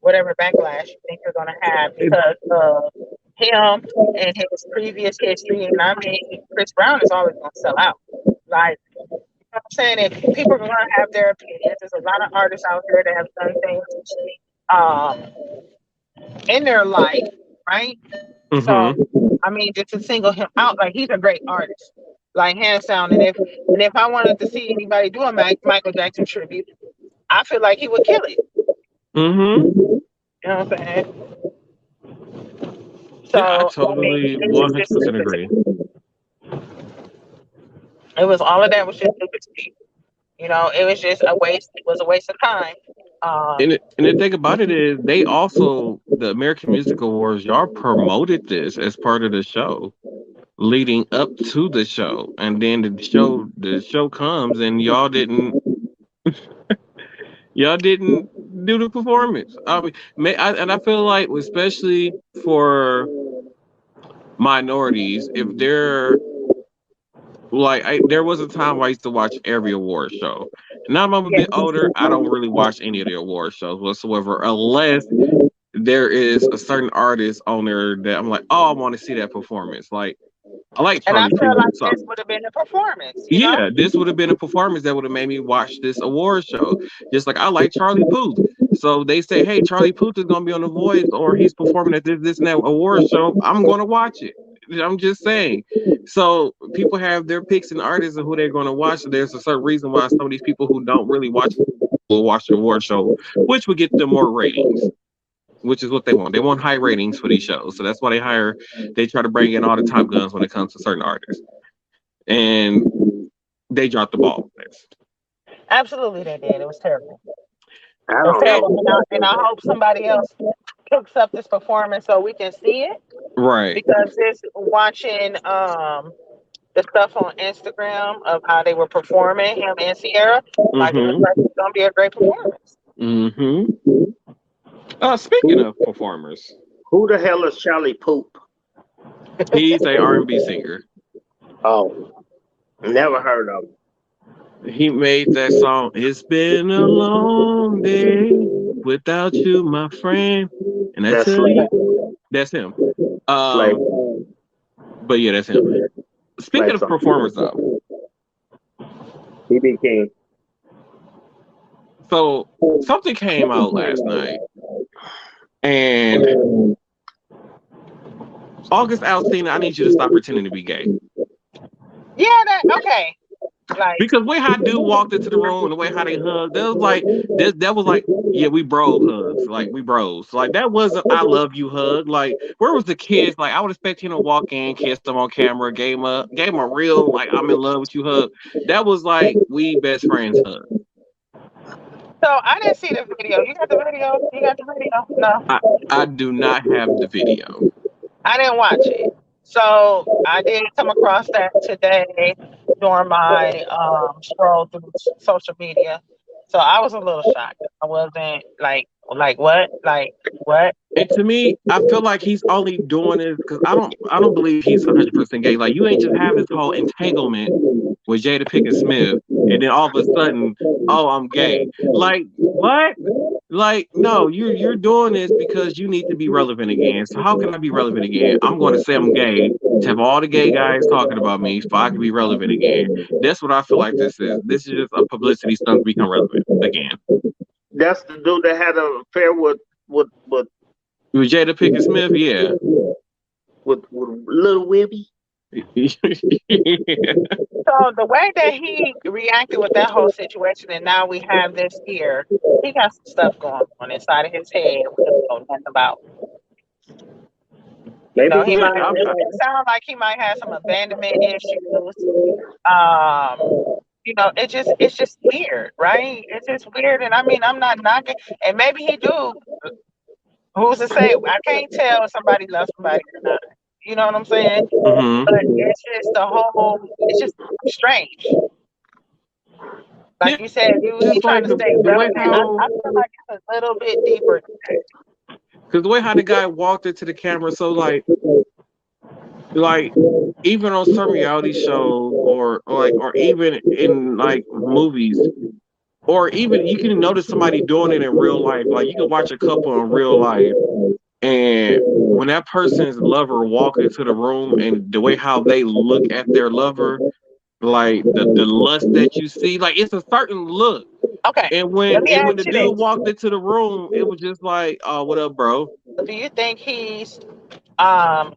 whatever backlash you think you're gonna have because of him and his previous history. And I mean, Chris Brown is always gonna sell out. Like, you know what I'm saying? If people are gonna have their opinions, there's a lot of artists out there that have done things in their life, right? So, I mean, just to single him out, like he's a great artist, like hands down. And if I wanted to see anybody do a Michael Jackson tribute, I feel like he would kill it. Mm-hmm. You know what I'm saying? Yeah, I So I mean, totally it was just 100% stupid to agree. me. It was all of that was just stupid to me. You know, it was just a waste. It was a waste of time. And the thing about it is, they also, the American Music Awards, y'all promoted this as part of the show, leading up to the show, and then the show comes, and y'all didn't do the performance. I mean, and I feel like, especially for minorities, if they're like, there was a time where I used to watch every award show. Now I'm a Yeah, bit older, I don't really watch any of the award shows whatsoever, unless there is a certain artist on there that I'm like, oh, I want to see that performance. Like, I like and I Charlie feel Puth, like so this would have been a performance. You know? yeah, this would have been a performance that would have made me watch this award show. Just like I like Charlie Puth. So they say, hey, Charlie Puth is gonna be on The Voice, or he's performing at this and that award show. I'm gonna watch it. I'm just saying. So people have their picks and artists and who they're gonna watch. So there's a certain reason why some of these people who don't really watch will watch the award show, which would get them more ratings, which is what they want. They want high ratings for these shows. So that's why they try to bring in all the top guns when it comes to certain artists. And they dropped the ball. Absolutely, they did. It was terrible. I It was don't terrible, know. and I hope somebody else picks up this performance so we can see it. Right. Because just watching the stuff on Instagram of how they were performing him and Sierra, like it looks Mm-hmm. like it's gonna be a great performance. Mm-hmm. Speaking of performers, Who the hell is Charlie Poop? he's a R&B singer. Oh, never heard of him. He made that song, It's Been a Long Day Without You, My Friend. And I That's tell Slave. you, that's him. Slave. But yeah, that's him. Speaking Slave of song. performers, though, BB King. so something came out last night, and August Alsina, I need you to stop pretending to be gay. Yeah, okay. Like, Because the way how dude walked into the room and the way how they hugged, that was like, yeah, we bro hugs. Like, we bros. Like, that wasn't I love you hug. Like, where was the kids? Like, I would expect him to walk in, kiss them on camera, gave him a real, like, I'm in love with you hug. That was like, we best friends hug. so I didn't see the video. You got the video? You got the video? No, I do not have the video. I didn't watch it. So I did come across that today during my scroll through social media. So I was a little shocked. I wasn't like what? Like what? And to me, I feel like he's only doing this because I don't believe he's 100% gay. Like, you ain't just have this whole entanglement with Jada Pinkett Smith, and then all of a sudden, oh, I'm gay. Like, what? Like, no, you're doing this because you need to be relevant again. So how can I be relevant again? I'm going to say I'm gay to have all the gay guys talking about me so I can be relevant again. That's what I feel like this is. This is just a publicity stunt to become relevant again. That's the dude that had an affair with With Jada Pinkett Smith, yeah. with Little Wibby. Yeah. So the way that he reacted with that whole situation, and now we have this here, he got some stuff going on inside of his head we don't know nothing about. Maybe He Yeah, might. It sounds like he might have some abandonment issues. It's just weird, right? It's just weird, and I mean, I'm not knocking, and maybe he do. Who's to say? I can't tell if somebody loves somebody or not. You know what I'm saying? Mm-hmm. But it's just it's just strange. Like you said, he Just trying like to stay the way relevant. how, I feel like it's a little bit deeper than that. because the way how the guy walked into the camera, so like like even on some reality shows or even in like movies, or even you can notice somebody doing it in real life. Like you can watch a couple in real life, and when that person's lover walk into the room and the way how they look at their lover, like the lust that you see, like it's a certain look. Okay, And let me when ask the you dude this: walked into the room, it was just like, "Oh, what up, bro?" do you think he's um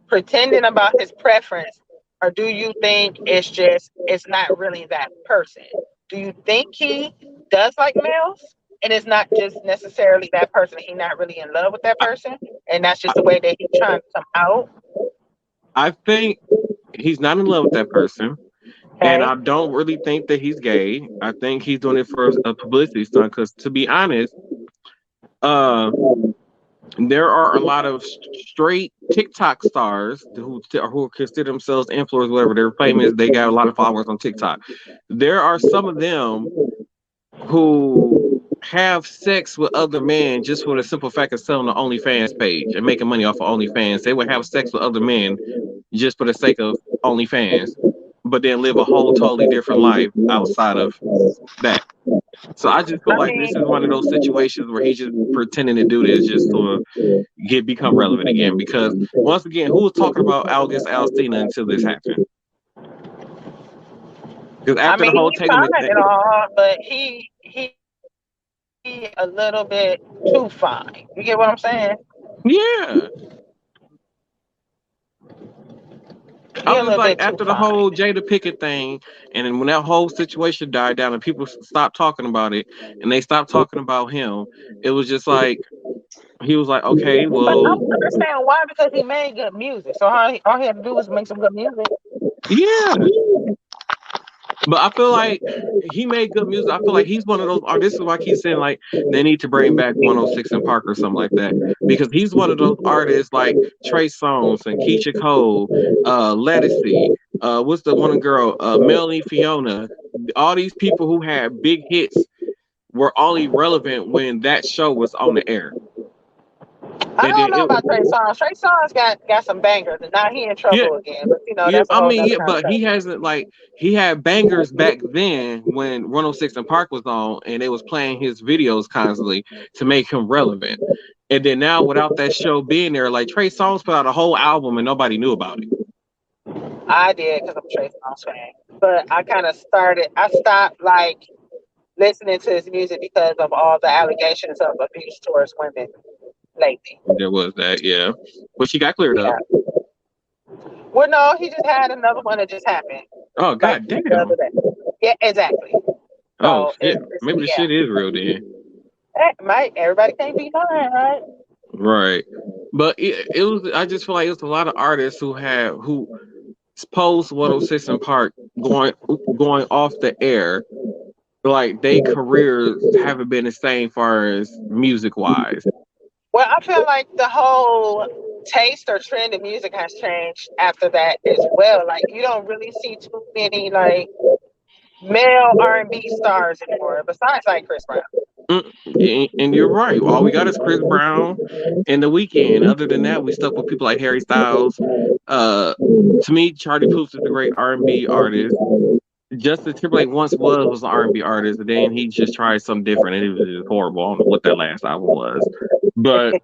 pretending about his preference, or do you think it's not really that person? Do you think he does like males, and it's not just necessarily that person? He's not really in love with that person, and that's just I, the way that he's trying to come out. I think he's not in love with that person, and Okay, I don't really think that he's gay. I think he's doing it for a publicity stunt. Because to be honest, uh, there are a lot of straight TikTok stars who consider themselves influencers, whatever. They're famous. They got a lot of followers on TikTok. There are some of them who have sex with other men just for the simple fact of selling the OnlyFans page and making money off of OnlyFans. They would have sex with other men just for the sake of OnlyFans, but then live a whole totally different life outside of that. So I just feel I like mean, this is one of those situations where he's just pretending to do this just to become relevant again. Because once again, who was talking about August Alsina until this happened? Because I after mean, the whole he's fine taking it, and all, but he a little bit too fine. You get what I'm saying? yeah. I He a was just little like, bit too after the fine. whole Jada Pickett thing, and then when that whole situation died down and people stopped talking about it, and they stopped talking about him, it was just like he was like, okay, But I well, don't understand why, because he made good music. So all he had to do was make some good music. yeah. But I feel like he made good music. I feel like he's one of those artists. This is why I keep saying like they need to bring back 106 and Park or something like that. Because he's one of those artists like Trey Songz and Keisha Cole, Lettucey, what's the one girl, Melanie Fiona. All these people who had big hits were only relevant when that show was on the air. I And don't then know about Trey Songz. Trey Songz got some bangers, and now he in yeah, trouble again. But yeah, that's a I whole mean, nother yeah, but he conversation. hasn't like he had bangers back then when 106 and Park was on, and they was playing his videos constantly to make him relevant. And then now, without that show being there, like Trey Songz put out a whole album and nobody knew about it. I did because I'm a Trey Songz fan, but I stopped like listening to his music because of all the allegations of abuse towards women lately. There was that, yeah, but she got cleared up. Yeah. Well, no, he just had another one that just happened, Oh like god the damn. other day. Yeah, exactly. Oh So shit. it's Maybe the yeah. shit is real then. Might everybody can't be fine, right? Right. But it was. I just feel like it was a lot of artists who post 106 and Park going off the air, like they careers haven't been the same far as music wise. Well, I feel like the whole taste or trend of music has changed after that as well. Like you don't really see too many like male R&B stars anymore, besides like Chris Brown. And you're right. All we got is Chris Brown and The Weeknd. Other than that, we stuck with people like Harry Styles. Uh, to me, Charlie Puth is a great R&B artist. Justin Timberlake once was an R&B artist, and then he just tried something different, and it was just horrible. I don't know what that last album was, but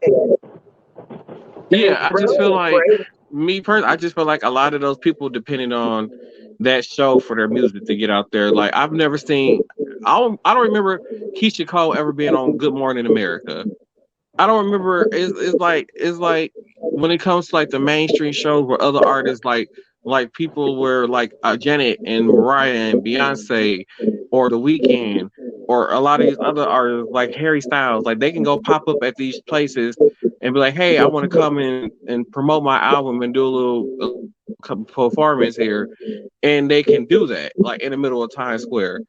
yeah, I just feel like me personally, I just feel like a lot of those people depended on that show for their music to get out there. Like I've never seen, I don't remember Keisha Cole ever being on Good Morning America. I don't remember. It's like when it comes to like the mainstream shows where other artists like people were like Janet and Mariah and Beyonce or The Weeknd or a lot of these other artists like Harry Styles, like they can go pop up at these places and be like, hey, I want to come in and promote my album and do a performance here, and they can do that like in the middle of Times Square.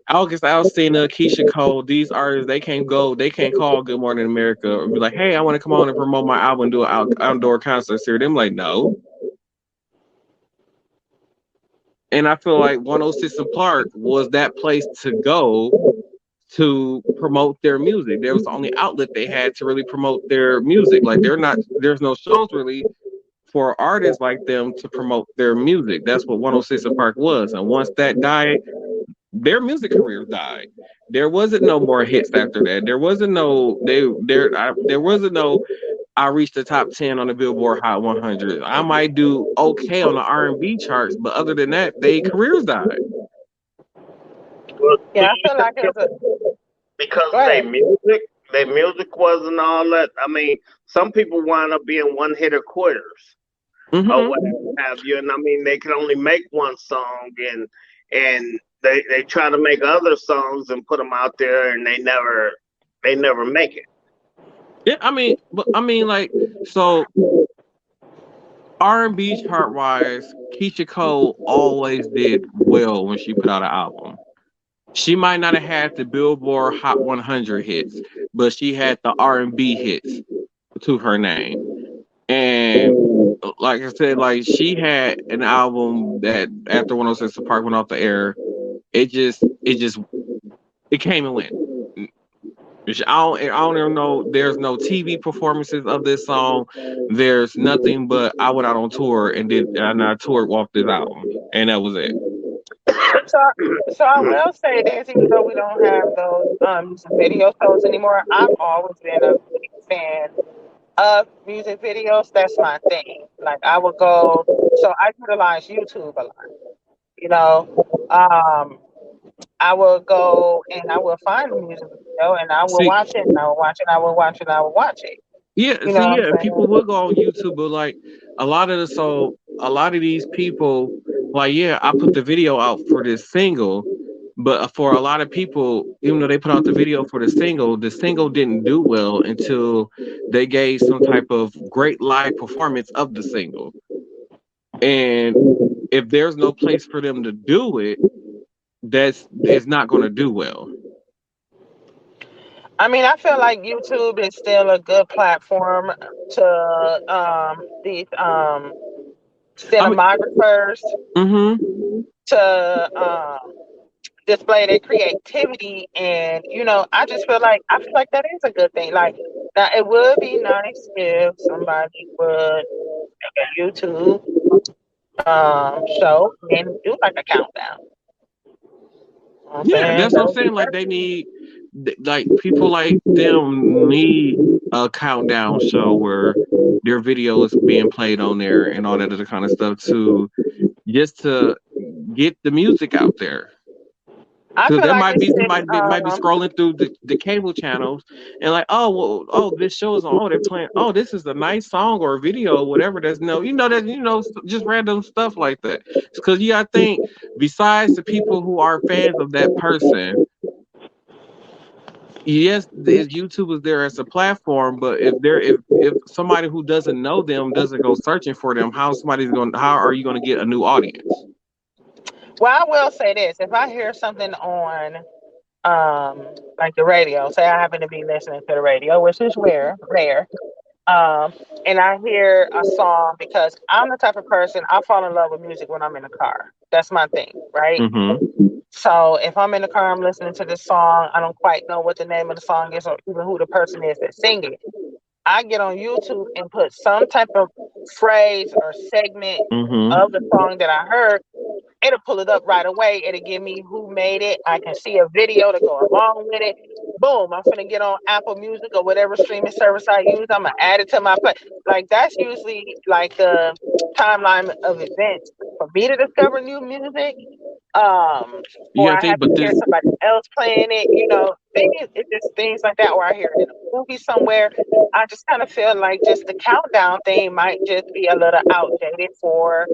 August Alsina, Keisha Cole, these artists, they can't call Good Morning America and be like, hey, I want to come on and promote my album and do an outdoor concert series. Them like, no. And I feel like 106 and Park was that place to go to promote their music. There was the only outlet they had to really promote their music. Like there's no shows really for artists like them to promote their music. That's what 106 and Park was. And once that died, their music careers died. There wasn't no more hits after that. There wasn't no there wasn't no I reached the top 10 on the Billboard Hot 100. I might do okay on the R&B charts, but other than that, their careers died. Well, Yeah, I feel like it was a. because Go ahead. their music wasn't all that. I mean, some people wind up being one hitter quitters or Mm-hmm. whatever have you. And I mean, they can only make one song, and they try to make other songs and put them out there, and they never make it. Yeah, I mean, like, so R&B chart wise, Keisha Cole always did well when she put out an album. She might not have had the Billboard Hot 100 hits, but she had the R&B hits to her name. And like I said, like she had an album that after 106 Park went off the air, it came and went. I don't even know. There's no TV performances of this song. There's nothing but I went out on tour and I toured off this album, and that was it. So I will say this, even though we don't have those music video shows anymore, I've always been a big fan of music videos. That's my thing. Like I would go, so I utilize YouTube a lot. You know, I will go and I will find a music video and I will See, watch it and I will watch it. I will watch it. I will watch it. yeah, You know what I'm people saying? will go on YouTube, but like a lot of these people, like, yeah, I put the video out for this single, but for a lot of people, even though they put out the video for the single didn't do well until they gave some type of great live performance of the single. And if there's no place for them to do it, it's not going to do well. I mean, I feel like YouTube is still a good platform to these I mean, cinematographers mm-hmm. to display their creativity, and I feel like that is a good thing. Like now, it would be nice if somebody would make a YouTube show and do like a countdown. You know what I'm Yeah, saying? that's what That I'm would be saying. Like perfect. they need, like people like them need a countdown show where their video is being played on there and all that other kind of stuff to get the music out there. I Because feel there like might it be should. somebody that might be scrolling through the cable channels and like, oh well, oh this show is on. Oh, they're playing. Oh, this is a nice song or video or whatever. That's no, just random stuff like that. Because you gotta think, besides the people who are fans of that person, yes, YouTube is there as a platform, but if somebody who doesn't know them doesn't go searching for them, how are you gonna get a new audience? Well, I will say this: if I hear something on like the radio, say I happen to be listening to the radio, which is rare, um, and I hear a song, because I'm the type of person, I fall in love with music when I'm in the car. That's my thing, right? Mm-hmm. So if I'm in the car, I'm listening to this song, I don't quite know what the name of the song is or even who the person is that's singing it. I get on YouTube and put some type of phrase or segment Mm-hmm. of the song that I heard. It'll pull it up right away. It'll give me who made it. I can see a video to go along with it. Boom, I'm finna get on Apple Music or whatever streaming service I use. I'm gonna add it to my play. Like that's usually like the timeline of events for me to discover new music. You Or gotta I think, have to but hear this, somebody else playing it, it's just things like that, or I hear it in a movie somewhere. I just kind of feel like just the countdown thing might just be a little outdated for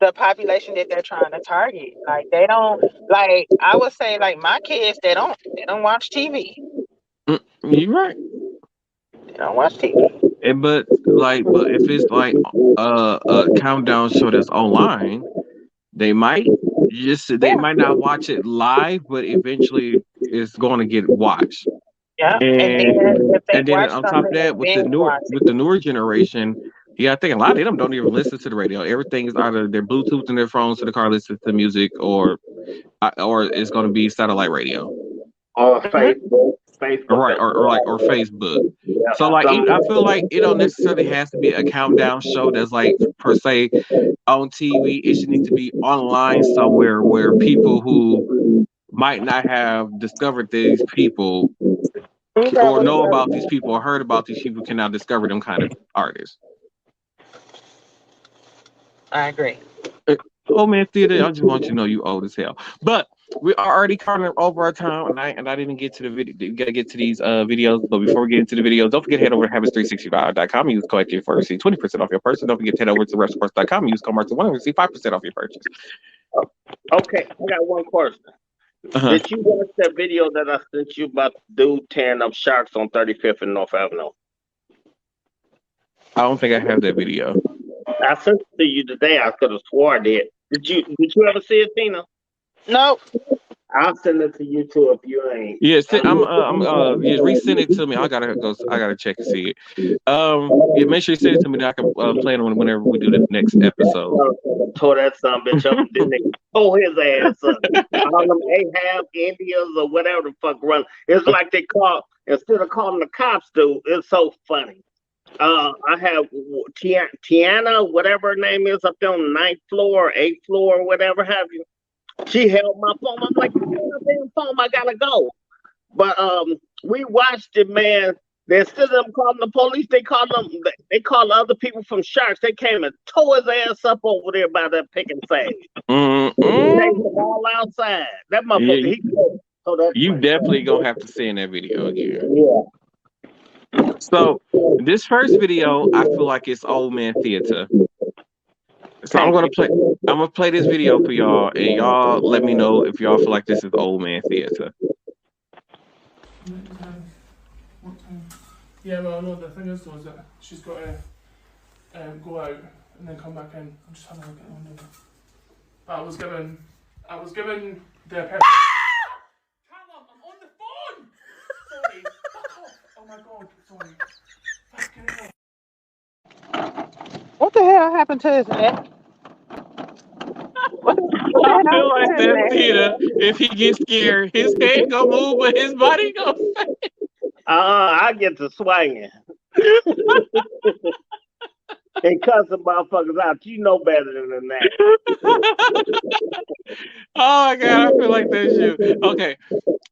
the population that they're trying to target. Like they don't like I would say like my kids, they don't watch TV. you're right. They don't watch TV. But if it's like a countdown show that's online, they might they Yeah, might not watch it live, but eventually it's going to get watched. yeah. And then And if they and then watch on top something, of they that, binge watch it. with the newer generation, yeah, I think a lot of them don't even listen to the radio. Everything is either their Bluetooth in their phones to the car, listen to music, or it's going to be satellite radio. Or Mhm. Facebook. Facebook right, as or like or well. Facebook. Yeah, So like some, I feel like it don't necessarily has to be a countdown show that's like per se on TV. It should need to be online somewhere where people who might not have discovered these people or know about these people or heard about these people can now discover them kind of artists. I agree. Oh man, theater, I just want you to know you old as hell. But we are already coming over our time, and I didn't get to the video. We gotta get to these videos. But before we get into the videos, don't forget to head over to habits365.com and use code active for receive 20% off your purchase. Don't forget to head over to restaurants.com and use code martin1 and receive 5% off your purchase. okay, I got one question. Uh-huh. Did you watch that video that I sent you about the dude tearing up sharks on 35th and North Avenue? I don't think I have that video. I sent it to you today. I could have swore I did. Did you ever see it, Tina? Nope. I'll send it to you too if you ain't. Yes, I'm yeah, resend it to me. I gotta check and see it. Yeah, make sure you send it to me that I can play it whenever we do the next episode. Tore that son bitch up, didn't they? Tore his ass up. All them Ahab Indians or whatever the fuck run. It's like they call instead of calling the cops, dude. It's so funny. I have Tiana, whatever her name is, up there on the 9th floor, 8th floor, or whatever have you. She held my phone. I'm like, damn phone, I gotta go. But we watched it, man. Instead of them calling the police, they called other people from Sharks. They came and tore his ass up over there by that pick and save. They were all outside. That motherfucker, yeah, you definitely gonna have to see in that video again. Yeah. So this first video, I feel like it's old man theater. So I'm gonna play this video for y'all, and y'all let me know if y'all feel like this is old man theater. Yeah, well, no, the thing is though is that she's got to go out and then come back in. I'm just having a look at one now. But I was given the Callum, I'm on the phone! Sorry, fuck off. Oh my god, sorry. Fucking hell. What the hell happened to his neck? I feel like that theater. If he gets scared, his head gonna move, but his body gonna stay. I get to swinging. And cussing motherfuckers out. You know better than that. Oh my god, I feel like that's you. Okay,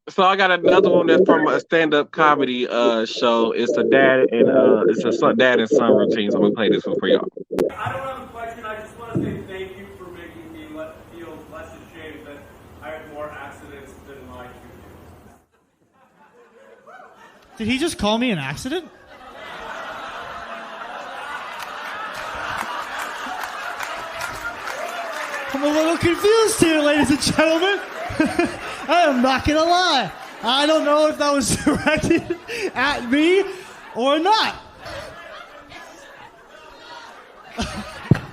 so I got another one that's from a stand-up comedy show. It's a dad and dad and son routine. So I'm gonna play this one for y'all. I don't have a question. I just want to say thank you for making me feel less ashamed that I have more accidents than my two kids. Did he just call me an accident? I'm a little confused here, ladies and gentlemen. I am not gonna lie. I don't know if that was directed at me or not.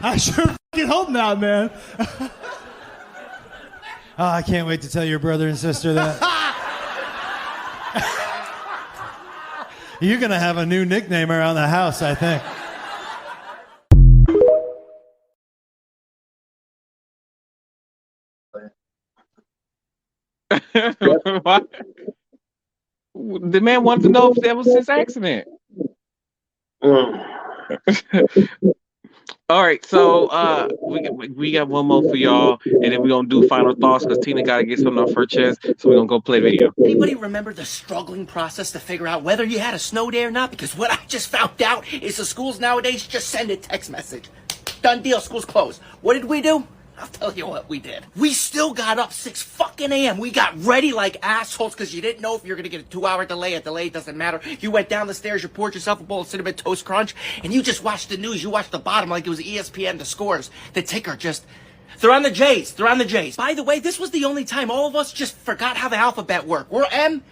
I sure fucking hope not, man. I can't wait to tell your brother and sister that. You're gonna have a new nickname around the house, I think. What? The man wanted to know if that was his accident. All right, so we got one more for y'all, and then we're gonna do final thoughts because Tina gotta get something off her chest, so we're gonna go play video. Anybody remember the struggling process to figure out whether you had a snow day or not? Because what I just found out is the schools nowadays just send a text message. Done deal, school's closed. What did we do? I'll tell you what we did. We still got up 6 fucking a.m. We got ready like assholes because you didn't know if you were going to get a 2-hour delay. A delay doesn't matter. You went down the stairs, you poured yourself a bowl of Cinnamon Toast Crunch, and you just watched the news. You watched the bottom like it was ESPN, the scores. The ticker just... They're on the J's. They're on the J's. By the way, this was the only time all of us just forgot how the alphabet worked. We're M.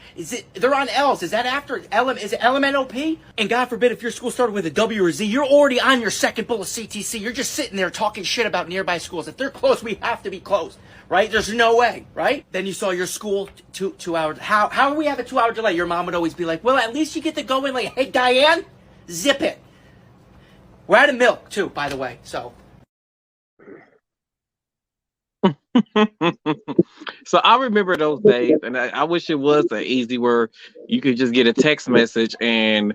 They're on L's. Is that after L? Is it LMNOP? And God forbid if your school started with a W or Z, you're already on your second bowl of CTC. You're just sitting there talking shit about nearby schools. If they're closed, we have to be closed, right? There's no way, right? Then you saw your school two hours. How do we have a 2-hour delay? Your mom would always be like, well, at least you get to go in like, hey, Diane, zip it. We're out of milk too, by the way, so. So I remember those days, and I wish it was that easy where you could just get a text message and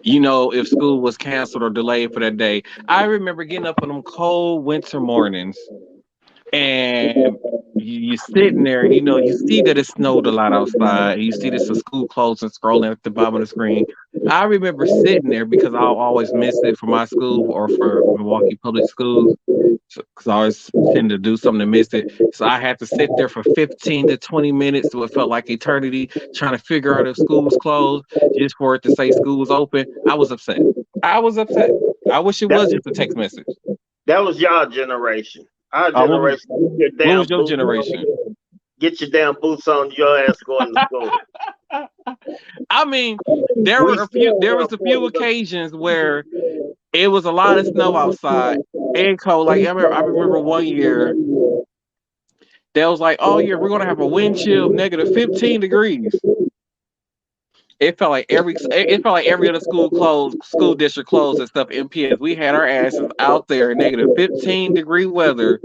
if school was canceled or delayed for that day. I remember getting up on them cold winter mornings and you sitting there and you see that it snowed a lot outside and you see this school closed and scrolling at the bottom of the screen. I remember sitting there because I'll always miss it for my school or for Milwaukee Public Schools because I always tend to do something to miss it. So I had to sit there for 15 to 20 minutes, so it felt like eternity, trying to figure out if school was closed just for it to say school was open. I was upset. I was upset. I wish it That was was just a text message. that was y'all generation. Our Uh, what, was, generation, get your what was damn your boots generation? on. Get your damn boots on. Your ass going to school. I mean, there We were a few. still There wear was a few portable. occasions where it was a lot of snow outside and cold. Like I remember one year they was like, "Oh yeah, we're gonna have a wind chill of negative 15 degrees." It felt like every other school district closed and stuff. MPS, we had our asses out there in negative 15-degree weather,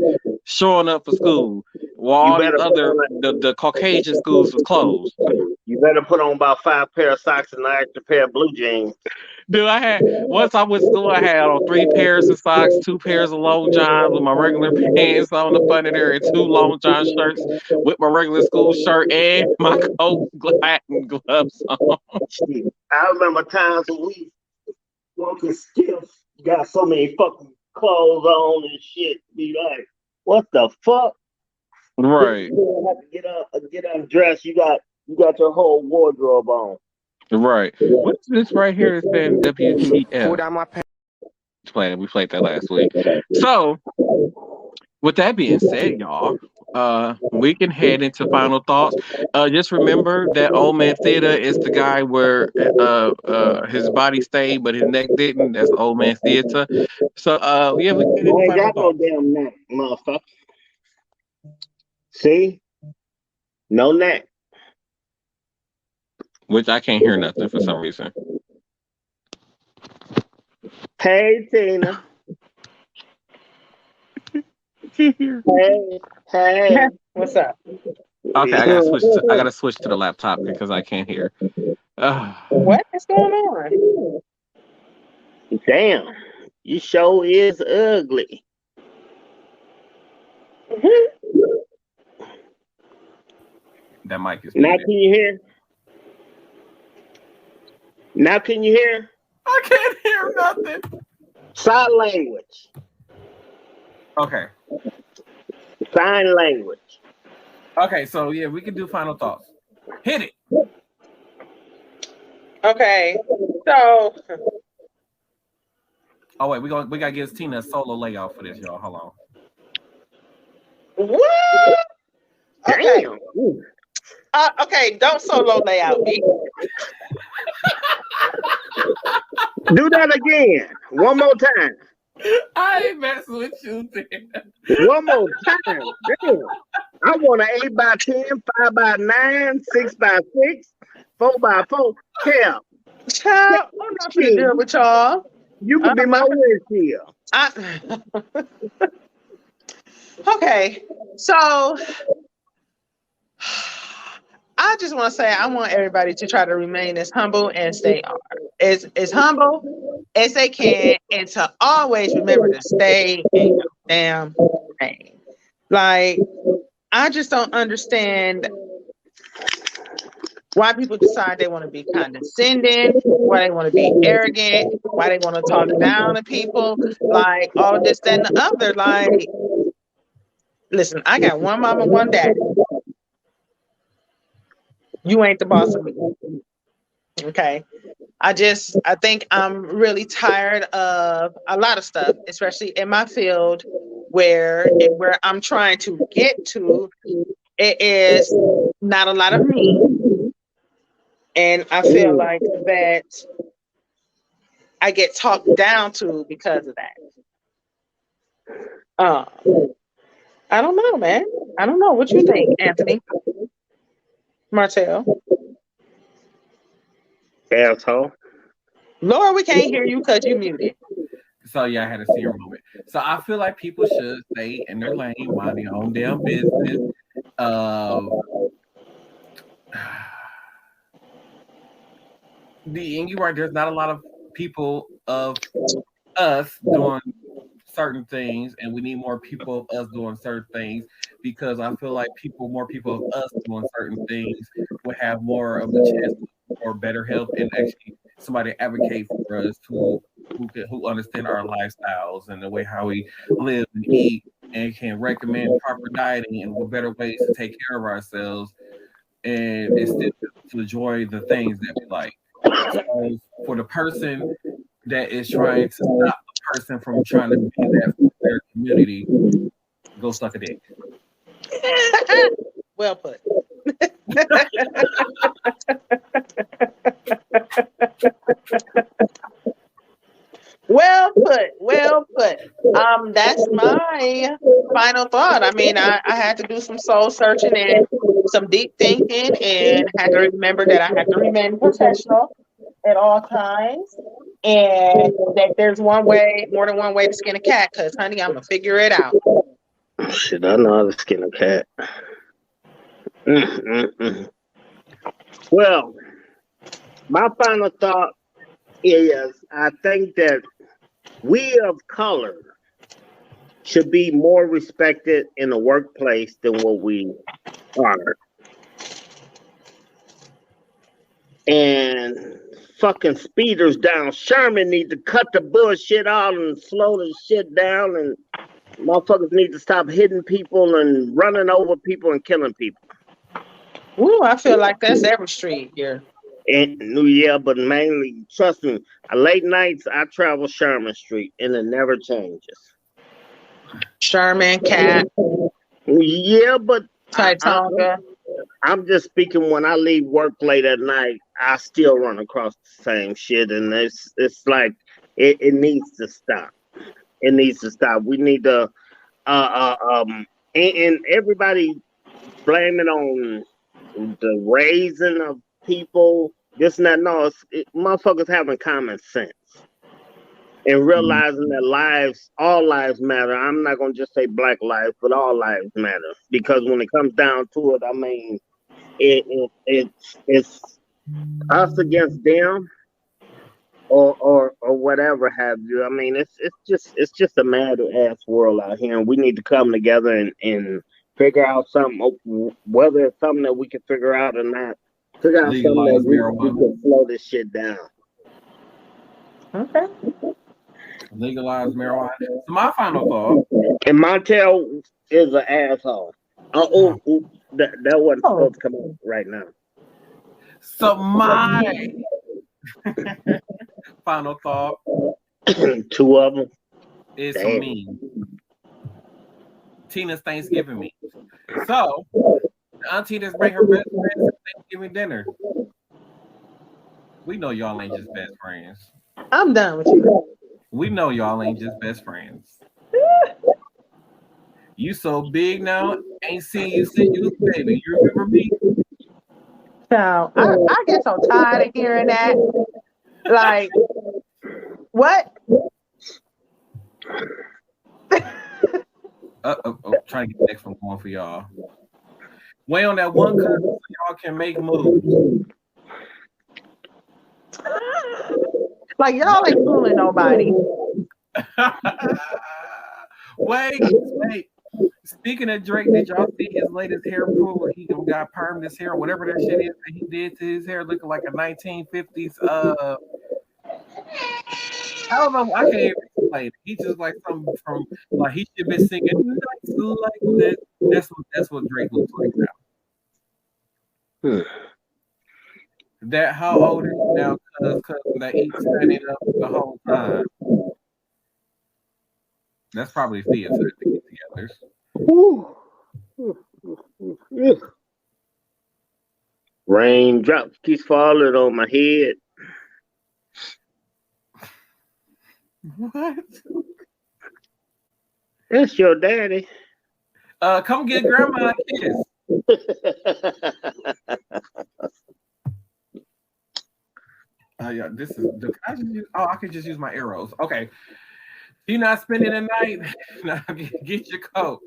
showing up for school, while You all these better put other on the Caucasian schools was closed. you better put on about 5 pair of socks and an extra pair of blue jeans. Dude, I had once I went to school, I had on 3 pairs of socks, 2 pairs of long johns with my regular pants on the front of there, and 2 long john shirts with my regular school shirt and my coat and gloves on. Shit. I remember times when we walking stiff, got so many fucking clothes on and shit. Be like, what the fuck? Right, You don't have to get undressed. You got your whole wardrobe on. right. What is this right here that's saying Pull WTF? down my pants. We played that last week. So, with that being said, y'all, we can head into final thoughts. Just remember that Old Man Theater is the guy where his body stayed but his neck didn't. That's Old Man Theater. So yeah, we can get into I ain't final got no thoughts. damn neck, motherfucker. See? No neck. Which I can't hear nothing for some reason. Hey, Tina. Hey, hey. What's up? Okay, I gotta switch to the laptop because I can't hear. What is going on? Damn. You sure is ugly. That mic is Now muted. can you hear? Now can you hear? I can't hear nothing. Sign language. Okay. Sign language. Okay, so yeah, we can do final thoughts. Hit it. Okay, so Oh wait, we gotta give Tina a solo layout for this, y'all. Hold on. what? Okay, Damn. okay, don't solo layout me. Do that again. One more time. I ain't messing with you, Tina. One more time. Damn. I want an 8x10, 5x9, 6x6, 4x4. Hell, Child, I'm not gonna deal with y'all. you could be my windshield. Okay, so I just want to say I want everybody to try to remain as humble as they are, as humble as they can, and to always remember to stay in your damn lane. Like, I just don't understand why people decide they want to be condescending, why they want to be arrogant, why they want to talk down to people, like all this, that, and the other. Like, listen, I got one mom and one daddy. You ain't the boss of me. Okay. I think I'm really tired of a lot of stuff, especially in my field where I'm trying to get to. It is not a lot of me. And I feel like that I get talked down to because of that. I don't know, man. I don't know. What you think, Anthony? Martell? Asshole. Laura, we can't hear you because you muted. So yeah, I had a senior moment. So I feel like people should stay in their lane, mind their own damn business. And you're right, there's not a lot of people of us doing certain things, and we need more people of us doing certain things, because I feel like more people of us doing certain things would have more of a chance for better health, and actually somebody advocate for us who understand our lifestyles and the way how we live and eat, and can recommend proper dieting and what better ways to take care of ourselves, and still to enjoy the things that we like. So for the person that is trying to stop the person from trying to be that for their community, go suck a dick. Well put. Well put. Well put. That's my final thought. I mean, I had to do some soul searching and some deep thinking, and had to remember that I have to remain professional at all times, and that there's one way, more than one way to skin a cat. Cause, honey, I'm gonna figure it out. Shit, I know how to skin a cat. Well, my final thought is I think that we of color should be more respected in the workplace than what we are. And fucking speeders down. Sherman need to cut the bullshit out and slow the shit down, and motherfuckers need to stop hitting people and running over people and killing people. Ooh, I feel like that's every street here. And yeah, but mainly, trust me, late nights I travel Sherman Street and it never changes. Sherman, Cat, Yeah, but Titonga. I'm just speaking when I leave work late at night, I still run across the same shit, and it's like it needs to stop. It needs to stop. We need to and everybody blaming on the raising of people, this and that. No, motherfuckers having common sense and realizing that all lives matter. I'm not gonna just say black lives, but all lives matter, because when it comes down to it, I mean, it's us against them, or whatever have you. I mean, it's just a mad ass world out here, and we need to come together and figure out something, whether it's something that we can figure out or not. Figure out something that we can slow this shit down. Okay. Legalize marijuana. So my final thought. And Montel is an asshole. That wasn't supposed to come out right now. So my final thought. Two of them. Is some mean. Tina's Thanksgiving meat. So the auntie that's bring her best friends to Thanksgiving dinner. We know y'all ain't just best friends. I'm done with you. We know y'all ain't just best friends. You so big now, ain't seen you since you was a baby. You remember me? So I get so tired of hearing that. Like, what? Trying to get the next one going for y'all. Way on that one cousin so y'all can make moves. Like, y'all ain't fooling nobody. Wait. Speaking of Drake, did y'all see his latest hair pull where he got permed his hair or whatever that shit is that he did to his hair, looking like a 1950s I don't know, I can't even explain it. He's just like something from, like, he should be singing nights like this. That's what Drake looks like now. That how old is he now? Cause that he's standing up the whole time. That's probably Thea to get together. Raindrops keeps falling on my head. What? That's your daddy. Come get grandma a kiss. Yeah, this is. I could just use my arrows. Okay. You're not spending the night. Nah, get your coat.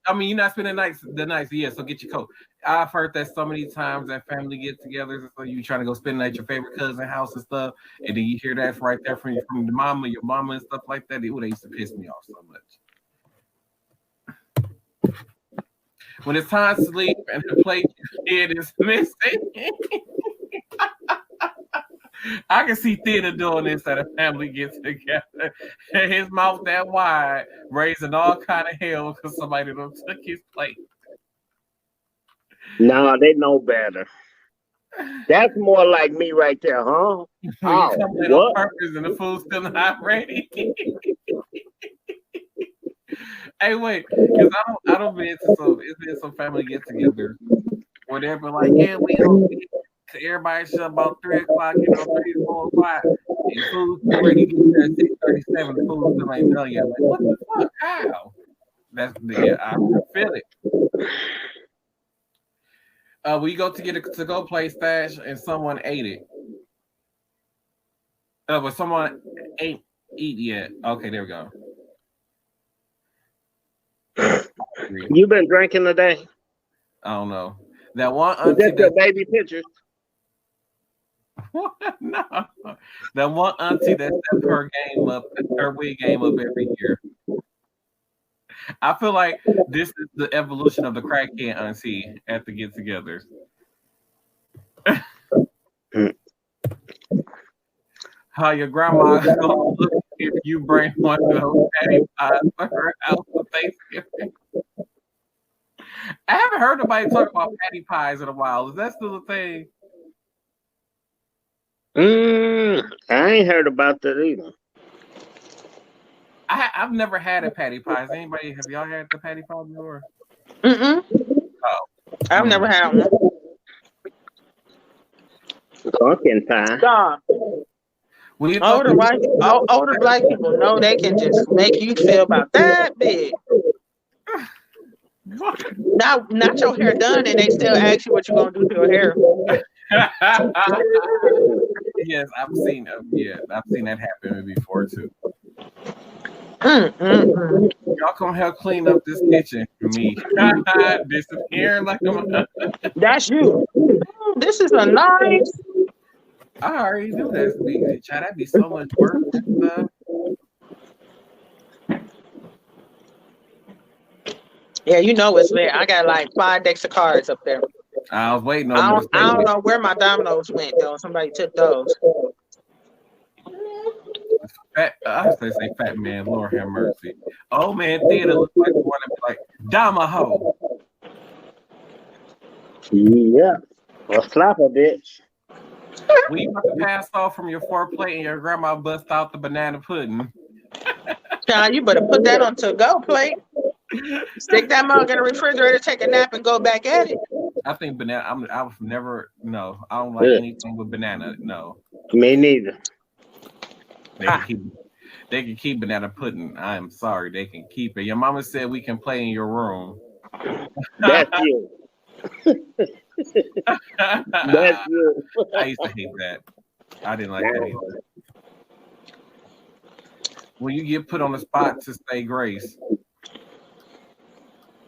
I mean, you're not spending the night. Yeah, so get your coat. I've heard that so many times at family get-togethers. So you trying to go spend the night at your favorite cousin house and stuff, and then you hear that right there from your mama, and stuff like that. They used to piss me off so much. When it's time to sleep and the plate kid is missing. I can see Theater doing this at a family get together. His mouth that wide, raising all kind of hell because somebody done took his plate. No, they know better. That's more like me right there, huh? When you come in on purpose and the food's still not ready. Hey, wait, because I don't been to some family get together where they're like, yeah, we don't. Everybody shut about 3 o'clock, 3, 4 o'clock. And food's ready. You get there at 6:37. The food still ain't done yet. Like, what the fuck? How? I feel it. We go to get a to-go plate stash and someone ate it. But someone ain't eat yet. Okay, there we go. You been drinking today? I don't know. That one auntie that's your baby pictures. No, that one auntie that stepped her wig game up every year. I feel like this is the evolution of the crackhead auntie at the get-togethers. How your grandma gonna look if you bring one of those patty pies for her house for Thanksgiving? I haven't heard nobody talk about patty pies in a while. Is that still a thing? I ain't heard about that either. I've never had a patty pie. Have y'all had the patty pie before? Oh, I've never had one. Pumpkin pie. God. Older black people know they can just make you feel about that big. Now, not your hair done, and they still ask you what you're gonna do to your hair. Yes, I've seen that happen before too. Y'all come help clean up this kitchen for me. Disappearing like I'm. That's you. This is a nice. I already knew that. That'd be so much work and stuff. Yeah, you know it's lit. I got like 5 decks of cards up there. I was waiting on. I don't know where my dominoes went though. Somebody took those. I was gonna say fat man. Lord have mercy. Old man Theater looks like one to be like Damaho. Yeah, a slapper, bitch. When you about to pass off from your foreplay and your grandma bust out the banana pudding. John, you better put that on to-go plate. Stick that mug in the refrigerator, take a nap, and go back at it. I think banana. I was never. No, I don't like anything with banana. No. Me neither. They can keep banana pudding. I am sorry, they can keep it. Your mama said we can play in your room. That's you. That's you. I used to hate that. I didn't like that either. When you get put on the spot to say grace.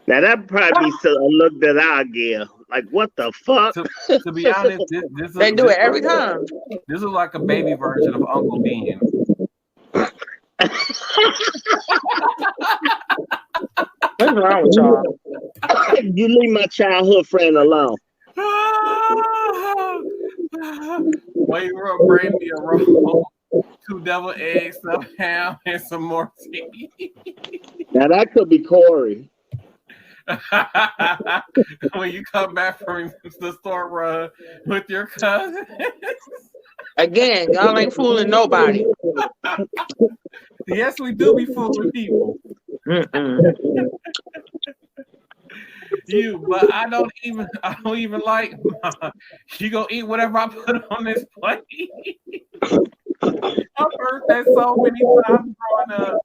Now that probably be a look that I give. Like, what the fuck? To be honest, they do it every time. This is like a baby version of Uncle Ben. What's wrong with y'all? You leave my childhood friend alone. Well, you gonna bring me a roll, 2 deviled eggs, some ham, and some more tea. Now that could be Corey. When you come back from the store run with your cousin. Again, y'all ain't fooling nobody. Yes, we do be fooling people. But I don't even like. She gonna eat whatever I put on this plate. I've heard that so many times growing up.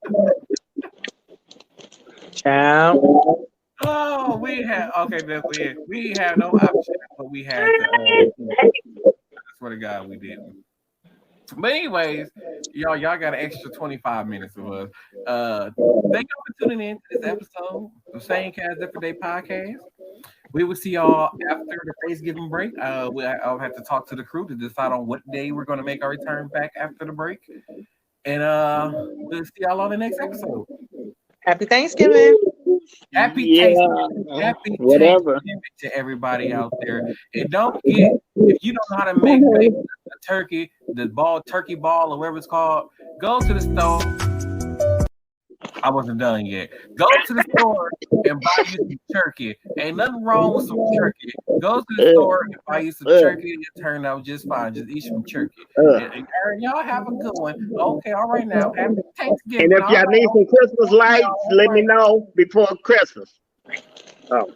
Child. Oh, we had no option, but we had to. I swear to God, we didn't. But anyways, y'all got an extra 25 minutes of us. Thank you for tuning in to this episode of Same Cast Different Day podcast. We will see y'all after the Thanksgiving break. I'll have to talk to the crew to decide on what day we're going to make our return back after the break. And we'll see y'all on the next episode. Happy Thanksgiving. Happy Thanksgiving. Happy whatever. Thanksgiving to everybody out there. And don't forget, if you don't know how to make a turkey, turkey ball, or whatever it's called, go to the store. I wasn't done yet. Go to the store and buy you some turkey. Ain't nothing wrong with some turkey. Go to the store and buy you some turkey. It turned out just fine. Just eat some turkey. And y'all have a good one. Okay, all right now. Happy Thanksgiving. And if y'all need some Christmas lights, let me know before Christmas. Oh.